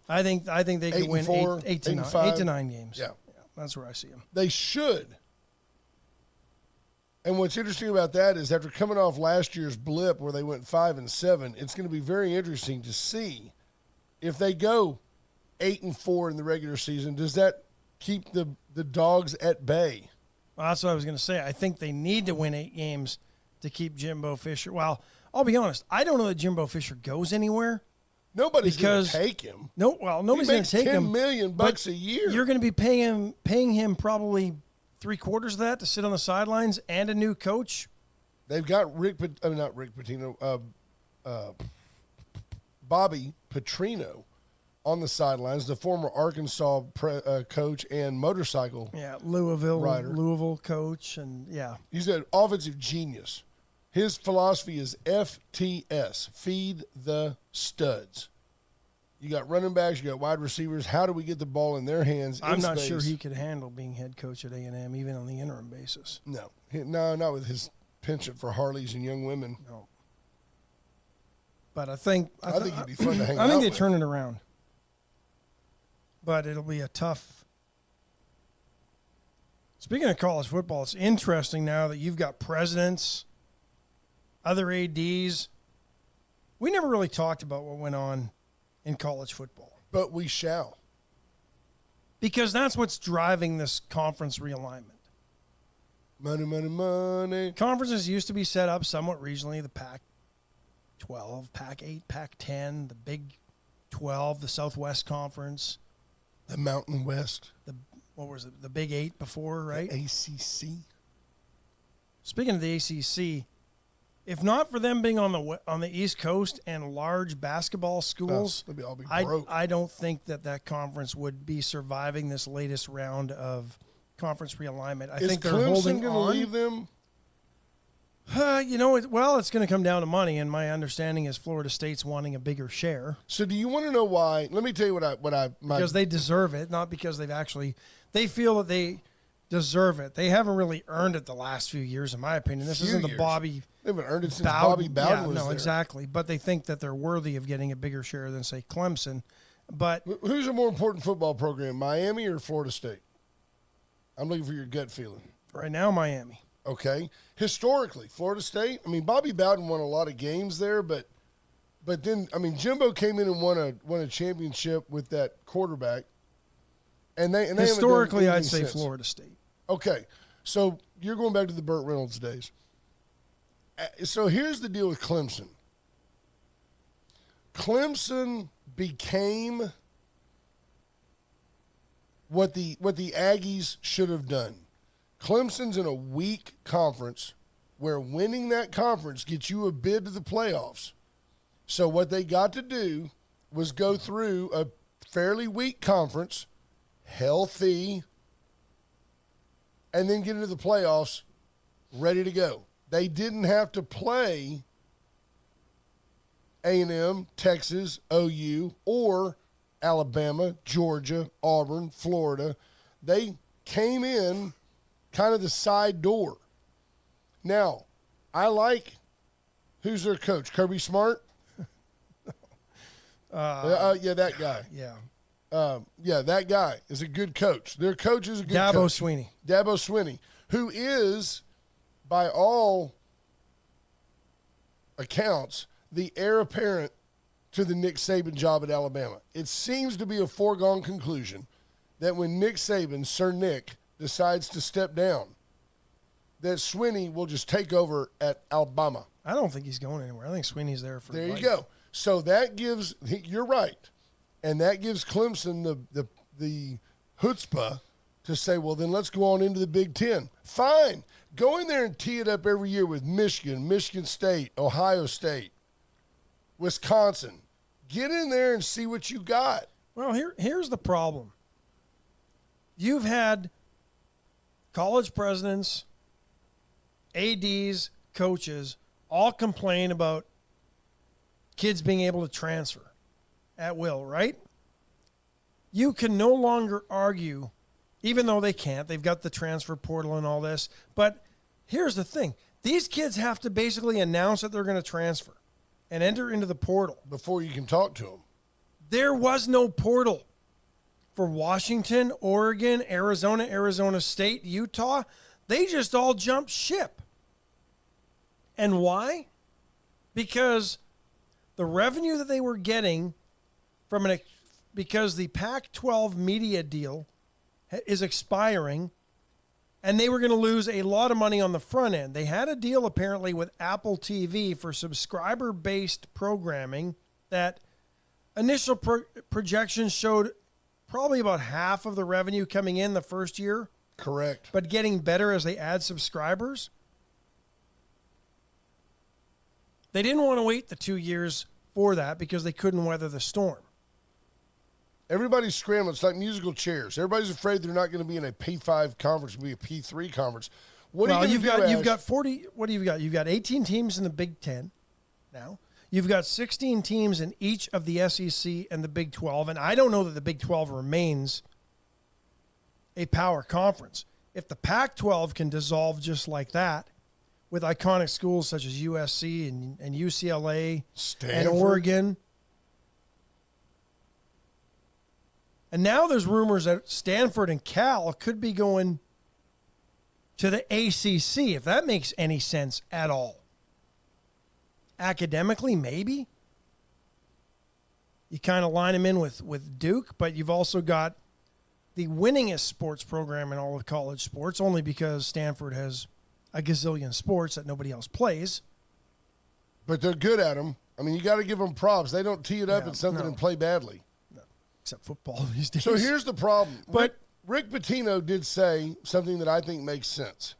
B: I think they could win 8 to 9 games.
C: Yeah,
B: that's where I see them.
C: They should. And what's interesting about that is after coming off last year's blip where they went 5-7, it's going to be very interesting to see if they go 8-4 in the regular season. Does that keep the dogs at bay?
B: Well, that's what I was going to say. I think they need to win 8 games to keep Jimbo Fisher. Well, I'll be honest. I don't know that Jimbo Fisher goes anywhere.
C: Nobody's going to take him.
B: Nobody's going to take him.
C: $10 million a year.
B: You're going to be paying him probably 3/4 of that to sit on the sidelines and a new coach.
C: They've got Bobby Petrino on the sidelines, the former Arkansas coach and motorcycle
B: Louisville coach, and
C: he's an offensive genius. His philosophy is FTS, feed the studs. You got running backs, you got wide receivers. How do we get the ball in their hands?
B: I'm not sure he could handle being head coach at A&M, even on the interim basis.
C: No, not with his penchant for Harleys and young women.
B: No, but I think
C: he'd be fun to hang out with.
B: I think they turn it around. But it'll be a tough. Speaking of college football, it's interesting now that you've got presidents, other ADs. We never really talked about what went on in college football.
C: But we shall.
B: Because that's what's driving this conference realignment.
C: Money, money, money.
B: Conferences used to be set up somewhat regionally, the Pac-12, Pac-8, Pac-10, the Big 12, the Southwest Conference.
C: The Mountain West.
B: The Big 8 before, right?
C: The ACC.
B: Speaking of the ACC, if not for them being on the East Coast and large basketball schools,
C: they'd all be broke.
B: I don't think that conference would be surviving this latest round of conference realignment. I think they're holding on.
C: Is Clemson going to leave them?
B: It's going to come down to money, and my understanding is Florida State's wanting a bigger share.
C: So, do you want to know why? Let me tell you
B: because they deserve it, not because they feel that they deserve it. They haven't really earned it the last few years, in my opinion. This isn't the Bobby.
C: They haven't earned it since Bobby Bowden was there.
B: Exactly. But they think that they're worthy of getting a bigger share than, say, Clemson. But
C: who's a more important football program, Miami or Florida State? I'm looking for your gut feeling.
B: Right now, Miami.
C: Okay. Historically, Florida State, Bobby Bowden won a lot of games there, but then, Jimbo came in and won a championship with that quarterback. And they
B: historically, I'd say Florida State.
C: Okay. So you're going back to the Burt Reynolds days. So here's the deal with Clemson. Clemson became what the Aggies should have done. Clemson's in a weak conference where winning that conference gets you a bid to the playoffs. So what they got to do was go through a fairly weak conference, healthy, and then get into the playoffs ready to go. They didn't have to play A&M, Texas, OU, or Alabama, Georgia, Auburn, Florida. They came in kind of the side door. Now, I like, who's their coach? Kirby Smart? Yeah, that guy.
B: Yeah.
C: That guy is a good coach. Their coach is a good
B: Dabo
C: coach.
B: Swinney.
C: Dabo Swinney, who is, by all accounts, the heir apparent to the Nick Saban job at Alabama. It seems to be a foregone conclusion that when Nick Saban, Sir Nick, decides to step down, that Swinney will just take over at Alabama.
B: I don't think he's going anywhere. I think Swinney's there for
C: There
B: life.
C: you go. So that gives, you're right, and that gives Clemson the chutzpah to say, well, then let's go on into the Big Ten. Fine. Go in there and tee it up every year with Michigan, Michigan State, Ohio State, Wisconsin. Get in there and see what you got.
B: Well, here's the problem. You've had college presidents, ADs, coaches all complain about kids being able to transfer at will, right? You can no longer argue, even though they can't. They've got the transfer portal and all this. But here's the thing. These kids have to basically announce that they're going to transfer and enter into the portal.
C: Before you can talk to them.
B: There was no portal for Washington, Oregon, Arizona, Arizona State, Utah. They just all jumped ship. And why? Because the revenue that they were getting from because the Pac-12 media deal is expiring, and they were going to lose a lot of money on the front end. They had a deal apparently with Apple TV for subscriber-based programming that initial projections showed probably about half of the revenue coming in the first year.
C: Correct.
B: But getting better as they add subscribers. They didn't want to wait the 2 years for that because they couldn't weather the storm.
C: Everybody's scrambling. It's like musical chairs. Everybody's afraid they're not going to be in a P5 conference, be a P3 conference. What are you going to do?
B: You've got 40. What do you got? You've got 18 teams in the Big Ten now. You've got 16 teams in each of the SEC and the Big 12, and I don't know that the Big 12 remains a power conference. If the Pac-12 can dissolve just like that, with iconic schools such as USC and UCLA
C: Stanford.
B: and Oregon. And now there's rumors that Stanford and Cal could be going to the ACC, if that makes any sense at all. Academically, maybe. You kind of line them in with Duke, but you've also got the winningest sports program in all of college sports, only because Stanford has a gazillion sports that nobody else plays.
C: But they're good at them. I mean, you got to give them props. They don't tee it up at something and play badly.
B: No, except football these days.
C: So here's the problem.
B: But
C: Rick Pitino did say something that I think makes sense.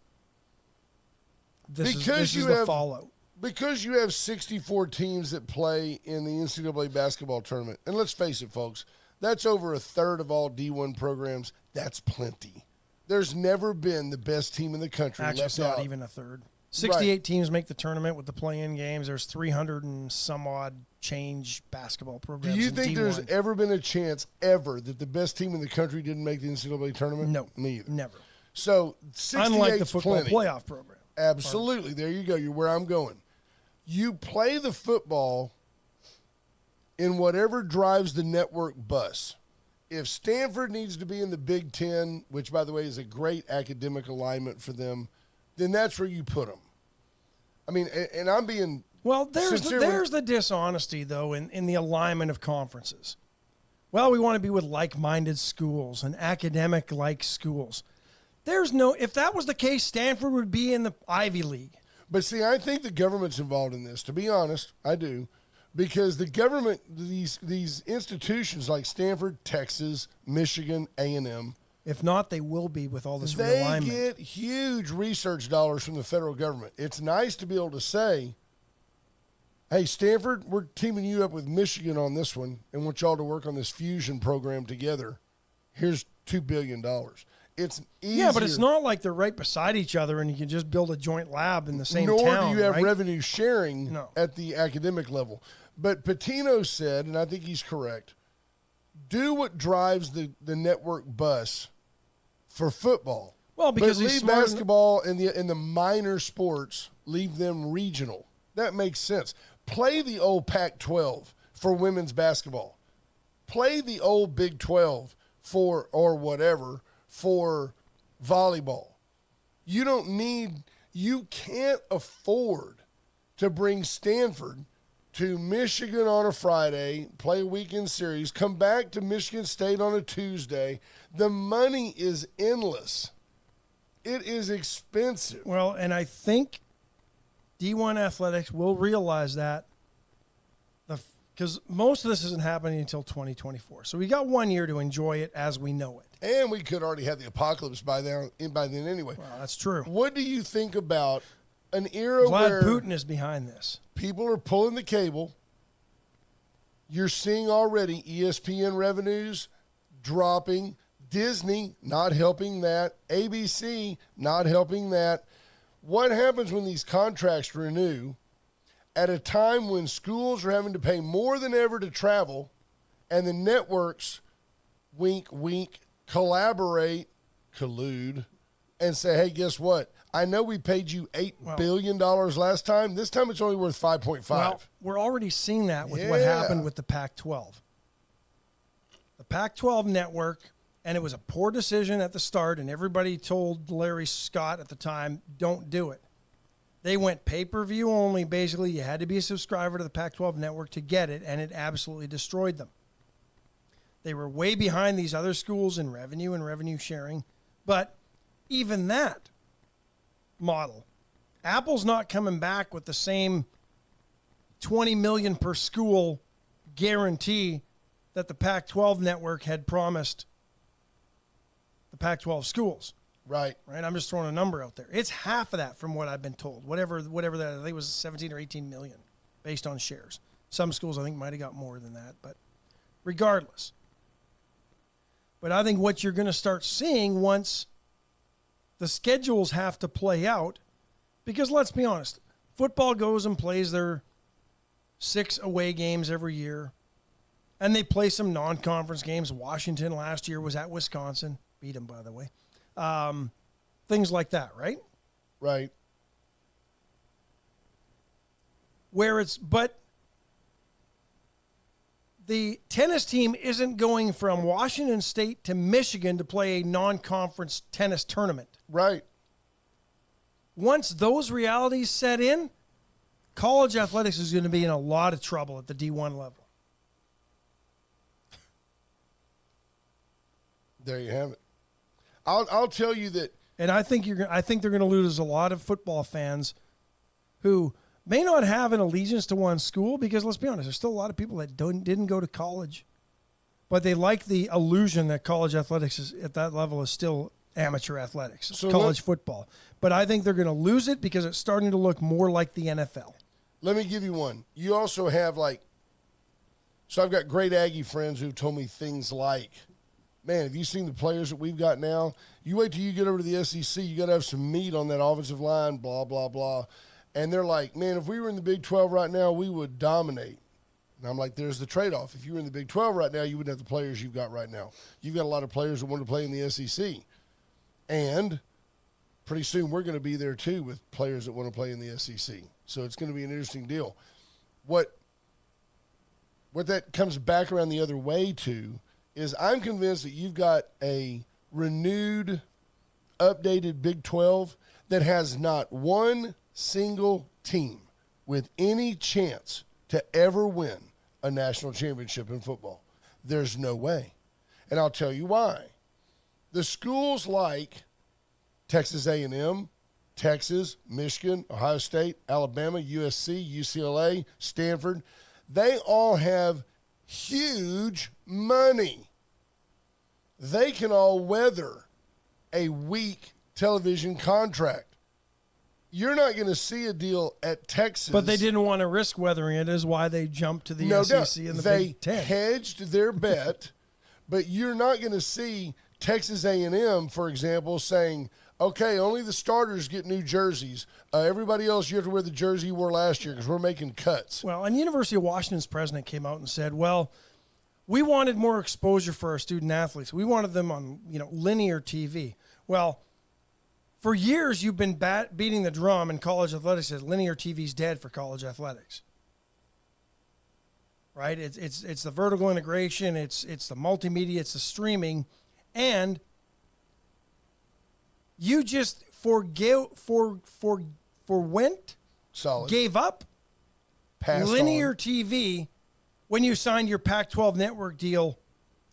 B: This is the fallout.
C: Because you have 64 teams that play in the NCAA basketball tournament, and let's face it, folks, that's over a third of all D1 programs. That's plenty. There's never been the best team in the country.
B: Actually, it's not even a third. 68 teams make the tournament with the play-in games. There's 300 and some odd change basketball programs.
C: Do you think
B: D1.
C: there's ever been a chance ever that the best team in the country didn't make the NCAA tournament?
B: No.
C: Me either.
B: Never.
C: So 68's
B: Unlike the football
C: plenty.
B: playoff program.
C: Absolutely. There you go. You're where I'm going. You play the football in whatever drives the network bus. If Stanford needs to be in the Big Ten, which, by the way, is a great academic alignment for them, then that's where you put them. I mean, and I'm being
B: well. There's
C: sincere
B: the dishonesty though in the alignment of conferences. Well, we want to be with like-minded schools and academic-like schools. There's no. If that was the case, Stanford would be in the Ivy League.
C: But see, I think the government's involved in this. To be honest, I do. Because the government, these institutions like Stanford, Texas, Michigan, A&M,
B: If not, they will be with all this
C: They
B: realignment.
C: get huge research dollars from the federal government. It's nice to be able to say, hey, Stanford, we're teaming you up with Michigan on this one and want y'all to work on this fusion program together. Here's $2 billion. It's easier.
B: Yeah, but it's not like they're right beside each other and you can just build a joint lab in the same
C: Nor
B: town.
C: do you have
B: right?
C: revenue sharing
B: No.
C: at the academic level. But Patino said, and I think he's correct, do what drives the network bus for football.
B: Well, because
C: but
B: he's
C: leave
B: smart
C: basketball and the minor sports, leave them regional. That makes sense. Play the old Pac-12 for women's basketball. Play the old Big 12 for volleyball. You can't afford to bring Stanford to Michigan on a Friday, play a weekend series, come back to Michigan State on a Tuesday. The money is endless. It is expensive.
B: Well, and I think D1 athletics will realize that because most of this isn't happening until 2024. So we got 1 year to enjoy it as we know it.
C: And we could already have the apocalypse by then anyway.
B: Well, that's true.
C: What do you think about an era where
B: Putin is behind this?
C: People are pulling the cable? You're seeing already ESPN revenues dropping, Disney not helping that, ABC not helping that. What happens when these contracts renew at a time when schools are having to pay more than ever to travel and the networks, wink, wink, collaborate, collude, and say, hey, guess what? I know we paid you $8 billion last time. This time it's only worth 5.5.
B: Well, we're already seeing that with what happened with the Pac-12. The Pac-12 network, and it was a poor decision at the start, and everybody told Larry Scott at the time, don't do it. They went pay-per-view only. Basically, you had to be a subscriber to the Pac-12 network to get it, and it absolutely destroyed them. They were way behind these other schools in revenue and revenue sharing, but even that model, Apple's not coming back with the same $20 million per school guarantee that the Pac-12 network had promised the Pac-12 schools.
C: Right.
B: I'm just throwing a number out there. It's half of that from what I've been told. Whatever that, I think it was 17 or 18 million based on shares. Some schools I think might have got more than that, but regardless. But I think what you're going to start seeing once the schedules have to play out, because let's be honest, football goes and plays their 6 away games every year, and they play some non-conference games. Washington last year was at Wisconsin. Beat them, by the way. Things like that, right?
C: Right.
B: But the tennis team isn't going from Washington State to Michigan to play a non-conference tennis tournament.
C: Right.
B: Once those realities set in, college athletics is going to be in a lot of trouble at the D1 level.
C: There you have it. I'll tell you that.
B: And I think they're going to lose a lot of football fans who may not have an allegiance to one school, because let's be honest, there's still a lot of people that didn't go to college, but they like the illusion that college athletics is, at that level, is still amateur athletics, college football. But I think they're going to lose it because it's starting to look more like the NFL.
C: Let me give you one. You also have so I've got great Aggie friends who've told me things like, man, have you seen the players that we've got now? You wait till you get over to the SEC, you got to have some meat on that offensive line, blah, blah, blah. And they're like, man, if we were in the Big 12 right now, we would dominate. And I'm like, there's the trade-off. If you were in the Big 12 right now, you wouldn't have the players you've got right now. You've got a lot of players that want to play in the SEC. And pretty soon we're going to be there too with players that want to play in the SEC. So it's going to be an interesting deal. What that comes back around the other way to is I'm convinced that you've got a renewed, updated Big 12 that has not one single team with any chance to ever win a national championship in football. There's no way. And I'll tell you why. The schools like Texas A&M, Texas, Michigan, Ohio State, Alabama, USC, UCLA, Stanford, they all have huge money. they can all weather a weak television contract. You're not going to see a deal at Texas.
B: But they didn't want to risk weathering it, is why they jumped to the SEC and the Big Ten.
C: They hedged their bet, but you're not going to see Texas A&M, for example, saying, okay, only the starters get new jerseys. Everybody else, you have to wear the jersey you wore last year because we're making cuts.
B: Well, and University of Washington's president came out and said, well, we wanted more exposure for our student athletes. We wanted them on, linear TV. Well, for years, you've been beating the drum in college athletics that linear TV's dead for college athletics. Right? It's the vertical integration, it's the multimedia, it's the streaming, and you just gave up
C: Passed
B: linear
C: on.
B: TV when you signed your Pac-12 network deal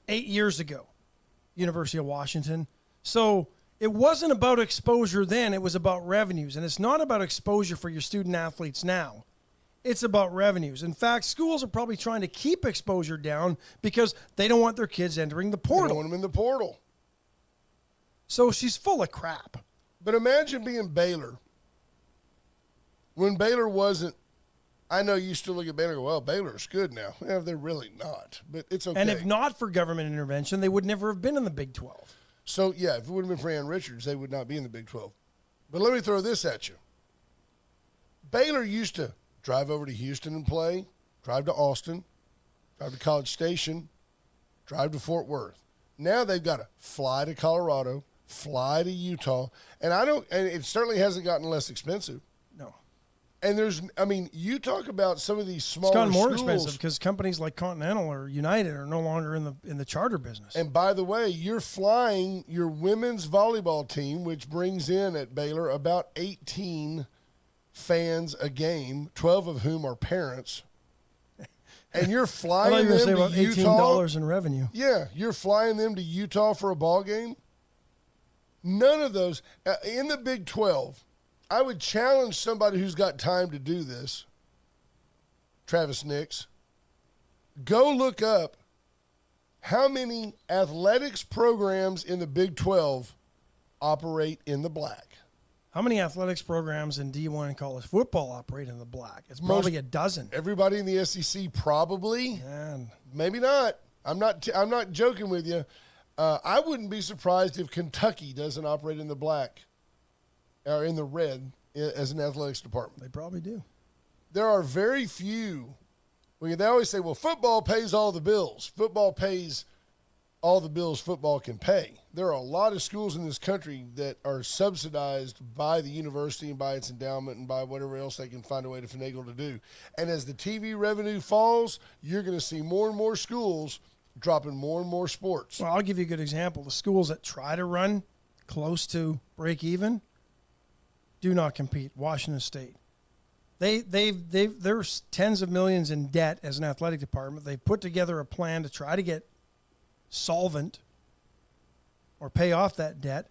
B: 8 years ago, University of Washington. So it wasn't about exposure then, it was about revenues. And it's not about exposure for your student athletes now. It's about revenues. In fact, schools are probably trying to keep exposure down because they don't want their kids entering the portal.
C: They don't want them in the portal.
B: So she's full of crap.
C: But imagine being Baylor. When Baylor wasn't, I know you still look at Baylor and go, well, Baylor's good now. Well, they're really not, but it's okay.
B: And if not for government intervention, they would never have been in the Big 12.
C: So, yeah, if it would have been for Ann Richards, they would not be in the Big 12. But let me throw this at you. Baylor used to drive over to Houston and play, drive to Austin, drive to College Station, drive to Fort Worth. Now they've got to fly to Colorado, fly to Utah, and it certainly hasn't gotten less expensive.
B: No.
C: And you talk about some of these smaller schools.
B: It's gotten more expensive because companies like Continental or United are no longer in the charter business.
C: And by the way, you're flying your women's volleyball team, which brings in at Baylor about 18 fans a game, 12 of whom are parents. And you're flying them to
B: about
C: Utah.
B: $18 in revenue.
C: Yeah, you're flying them to Utah for a ball game. None of those in the Big 12. I would challenge somebody who's got time to do this, Travis Nix, go look up how many athletics programs in the Big 12 operate in the black.
B: How many athletics programs in D1 and college football operate in the black? It's probably a dozen.
C: Everybody in the SEC probably.
B: Man.
C: Maybe not. I'm not joking with you. I wouldn't be surprised if Kentucky doesn't operate in the black. Or in the red as an athletics department.
B: They probably do.
C: There are very few. They always say, well, football pays all the bills. Football pays all the bills football can pay. There are a lot of schools in this country that are subsidized by the university and by its endowment and by whatever else they can find a way to finagle to do. And as the TV revenue falls, you're going to see more and more schools dropping more and more sports.
B: Well, I'll give you a good example. The schools that try to run close to break even do not compete. Washington State. There's tens of millions in debt as an athletic department. They put together a plan to try to get solvent or pay off that debt.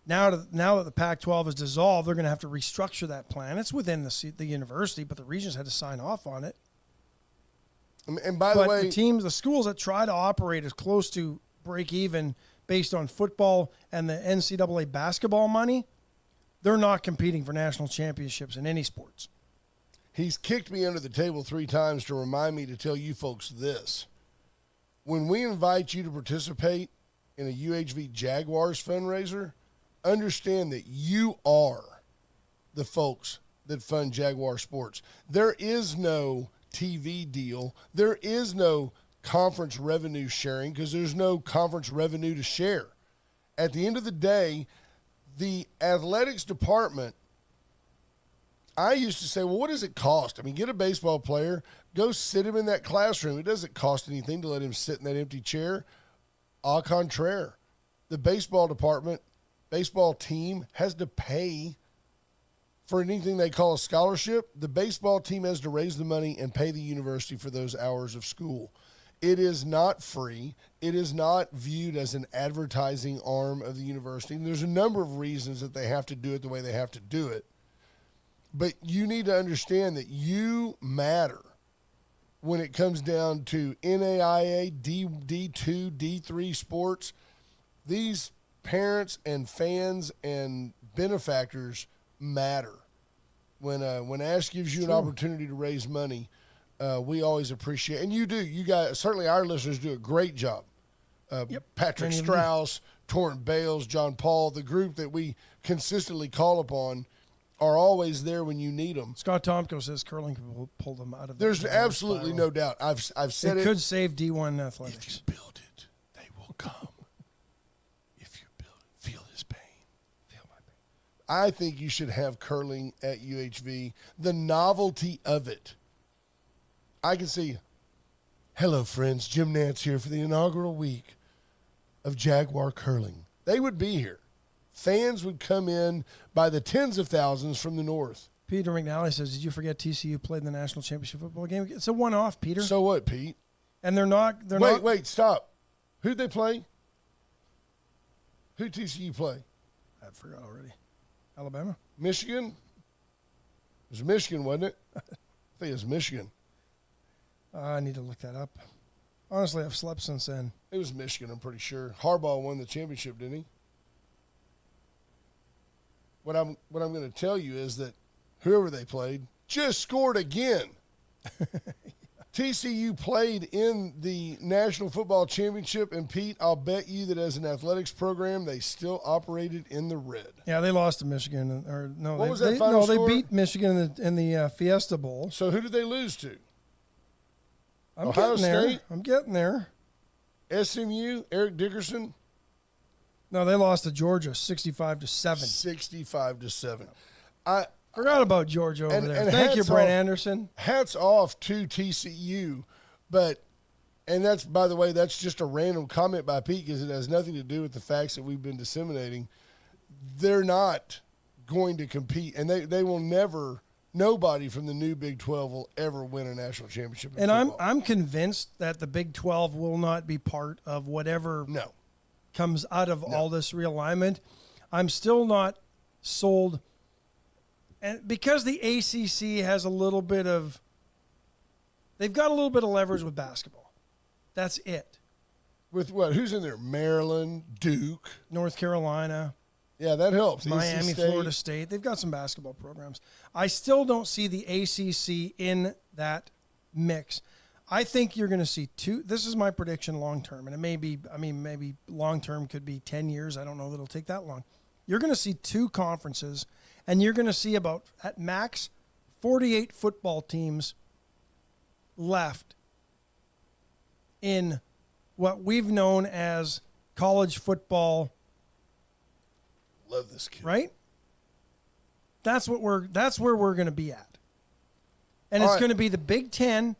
B: Now that the Pac-12 is dissolved, they're going to have to restructure that plan. It's within the university, but the regions had to sign off on it.
C: And by the way,
B: the schools that try to operate as close to break even based on football and the NCAA basketball money, they're not competing for national championships in any sports.
C: He's kicked me under the table 3 times to remind me to tell you folks this. When we invite you to participate in a UHV Jaguars fundraiser, understand that you are the folks that fund Jaguar sports. There is no TV deal. There is no conference revenue sharing because there's no conference revenue to share. At the end of the day, the athletics department, I used to say, well, what does it cost? Get a baseball player, go sit him in that classroom. It doesn't cost anything to let him sit in that empty chair. Au contraire, the baseball department, baseball team has to pay for anything they call a scholarship. The baseball team has to raise the money and pay the university for those hours of school. It is not free. It is not viewed as an advertising arm of the university. And there's a number of reasons that they have to do it the way they have to do it. But you need to understand that you matter when it comes down to NAIA, D2, D3 sports. these parents and fans and benefactors matter. When Ash gives you an opportunity to raise money, we always appreciate, and you do. You guys, certainly our listeners do a great job. Patrick Strauss, Torrent Bales, John Paul, the group that we consistently call upon are always there when you need them.
B: Scott Tomko says curling can pull them out of.
C: There's absolutely no doubt. I've said
B: it could save D1 athletics.
C: If you build it, they will come. If you build it, feel his pain. Feel my pain. I think you should have curling at UHV. The novelty of it. I can see. Hello, friends. Jim Nance here for the inaugural week of Jaguar curling. They would be here. Fans would come in by the tens of thousands from the north.
B: Peter McNally says, did you forget TCU played in the national championship football game? It's a one-off, Peter.
C: So what, Pete?
B: And they're not.
C: Wait, stop. Who'd they play? Who'd TCU play?
B: I forgot already. Alabama?
C: Michigan? It was Michigan, wasn't it? I think it was Michigan.
B: I need to look that up. Honestly, I've slept since then.
C: It was Michigan, I'm pretty sure. Harbaugh won the championship, didn't he? What I'm going to tell you is that whoever they played just scored again. TCU played in the National Football Championship, and Pete, I'll bet you that as an athletics program, they still operated in the red.
B: Yeah, they lost to Michigan.
C: What was that final score?
B: They beat Michigan in the Fiesta Bowl.
C: So who did they lose to?
B: Ohio State? I'm getting there.
C: SMU, Eric Dickerson?
B: No, they lost to Georgia 65-7.
C: 65-7.
B: Forgot about Georgia over there. Thank you, Brent Anderson.
C: Hats off to TCU, and that's, by the way, that's just a random comment by Pete because it has nothing to do with the facts that we've been disseminating. They're not going to compete, and they will never. Nobody from the new Big 12 will ever win a national championship.
B: And I'm convinced that the Big 12 will not be part of whatever comes out of all this realignment. I'm still not sold. And because the ACC has a little bit of – they've got a little bit of leverage with basketball. That's it.
C: With what? Who's in there? Maryland, Duke.
B: North Carolina.
C: Yeah, that helps.
B: Miami, Florida State. They've got some basketball programs. I still don't see the ACC in that mix. I think you're going to see two. This is my prediction long term, and it may be, maybe long term could be 10 years. I don't know that it'll take that long. You're going to see two conferences, and you're going to see about, at max, 48 football teams left in what we've known as college football.
C: Love this kid.
B: Right? That's where we're going to be at. And it's going to be the Big Ten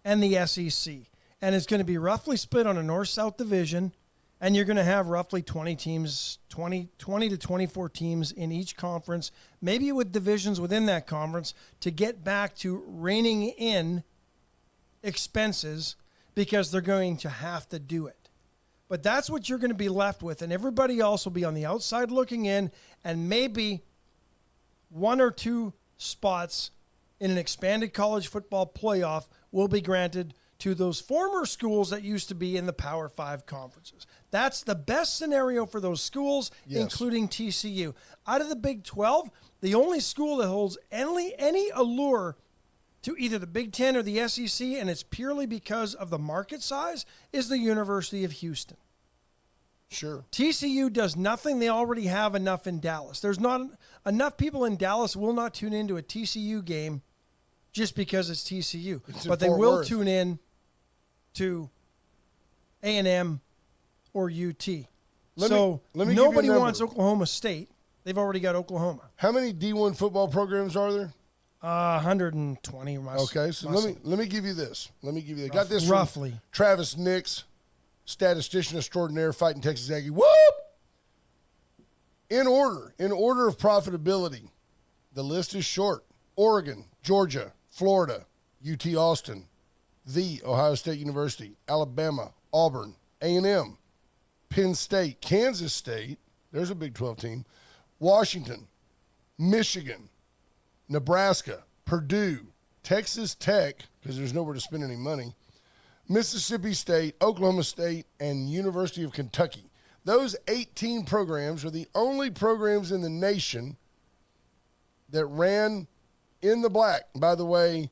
B: and the SEC. And it's going to be roughly split on a north-south division. And you're going to have roughly 20 teams, 20 to 24 teams in each conference, maybe with divisions within that conference to get back to reining in expenses because they're going to have to do it. But that's what you're going to be left with, and everybody else will be on the outside looking in, and maybe one or two spots in an expanded college football playoff will be granted to those former schools that used to be in the Power 5 conferences. That's the best scenario for those schools, including TCU. Out of the Big 12, the only school that holds any allure to either the Big Ten or the SEC, and it's purely because of the market size, is the University of Houston.
C: Sure.
B: TCU does nothing. They already have enough in Dallas. There's not enough people in Dallas will not tune into a TCU game just because it's TCU. But they will tune in to A&M or UT. Nobody wants Oklahoma State. They've already got Oklahoma.
C: How many D1 football programs are there?
B: 120.
C: Okay, so let me give you this. Got this
B: roughly.
C: From Travis Nix, statistician extraordinaire, fighting Texas Aggie. Whoop! In order of profitability, the list is short. Oregon, Georgia, Florida, UT Austin, the Ohio State University, Alabama, Auburn, A&M, Penn State, Kansas State, there's a Big 12 team, Washington, Michigan, Nebraska, Purdue, Texas Tech, because there's nowhere to spend any money, Mississippi State, Oklahoma State, and University of Kentucky. Those 18 programs are the only programs in the nation that ran in the black. By the way,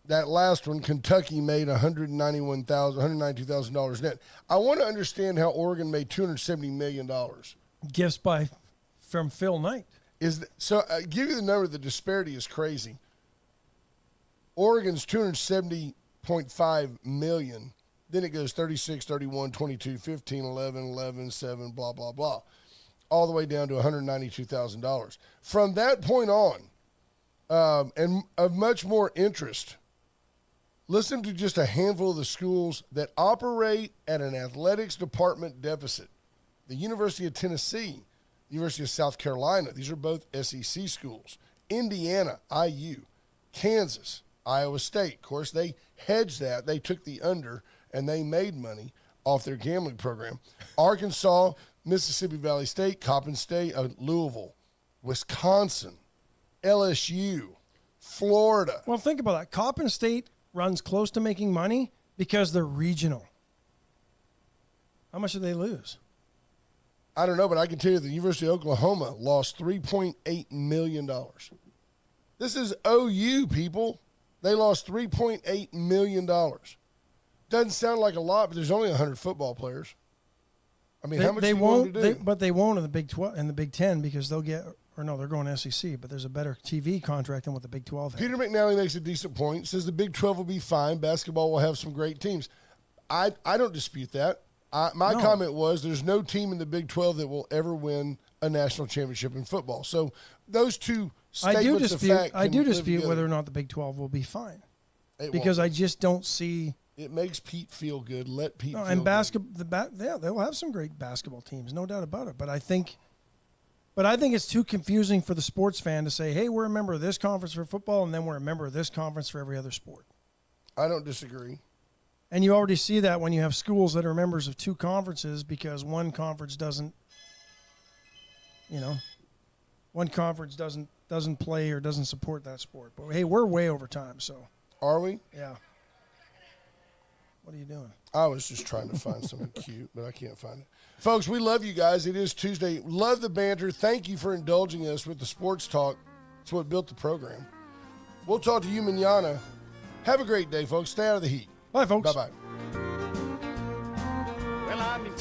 C: that last one, Kentucky made $192,000 net. I want to understand how Oregon made $270 million.
B: Gifts from Phil Knight.
C: So give you the number. The disparity is crazy. Oregon's $270.5 million. Then it goes 36, 31, 22, 15, 11, 11, 7, blah, blah, blah, all the way down to $192,000. From that point on, and of much more interest, listen to just a handful of the schools that operate at an athletics department deficit. The University of Tennessee, University of South Carolina, these are both SEC schools. Indiana, IU, Kansas, Iowa State. Of course, they hedged that. They took the under, and they made money off their gambling program. Arkansas, Mississippi Valley State, Coppin State, Louisville, Wisconsin, LSU, Florida.
B: Well, think about that. Coppin State runs close to making money because they're regional. How much did they lose?
C: I don't know, but I can tell you the University of Oklahoma lost $3.8 million. This is OU, people. They lost $3.8 million. Doesn't sound like a lot, but there's only 100 football players. I mean, how much
B: they
C: do you
B: won't,
C: want to do?
B: but they won't in the Big 12 and the Big 10 because they'll get, or no, they're going SEC, but there's a better TV contract than what the Big 12 has.
C: Peter McNally makes a decent point. Says the Big 12 will be fine. Basketball will have some great teams. I don't dispute that. My comment was there's no team in the Big 12 that will ever win a national championship in football. So those two statements of fact
B: I do
C: can live
B: dispute
C: together.
B: whether or not the Big 12 will be fine
C: It
B: because
C: won't.
B: I just don't see.
C: It makes Pete feel good. Let Pete feel
B: And
C: good.
B: basketball, they'll have some great basketball teams, no doubt about it. But I think it's too confusing for the sports fan to say, "Hey, we're a member of this conference for football, and then we're a member of this conference for every other sport."
C: I don't disagree.
B: And you already see that when you have schools that are members of two conferences because one conference doesn't play or doesn't support that sport. But hey, we're way over time, so
C: Are we?
B: yeah. What are you doing?
C: I was just trying to find something cute, but I can't find it. Folks, we love you guys. It is Tuesday. Love the banter. Thank you for indulging us with the sports talk. It's what built the program. We'll talk to you manana. Have a great day, folks. Stay out of the heat.
B: Bye, folks.
C: Bye-bye.
A: Well, I've been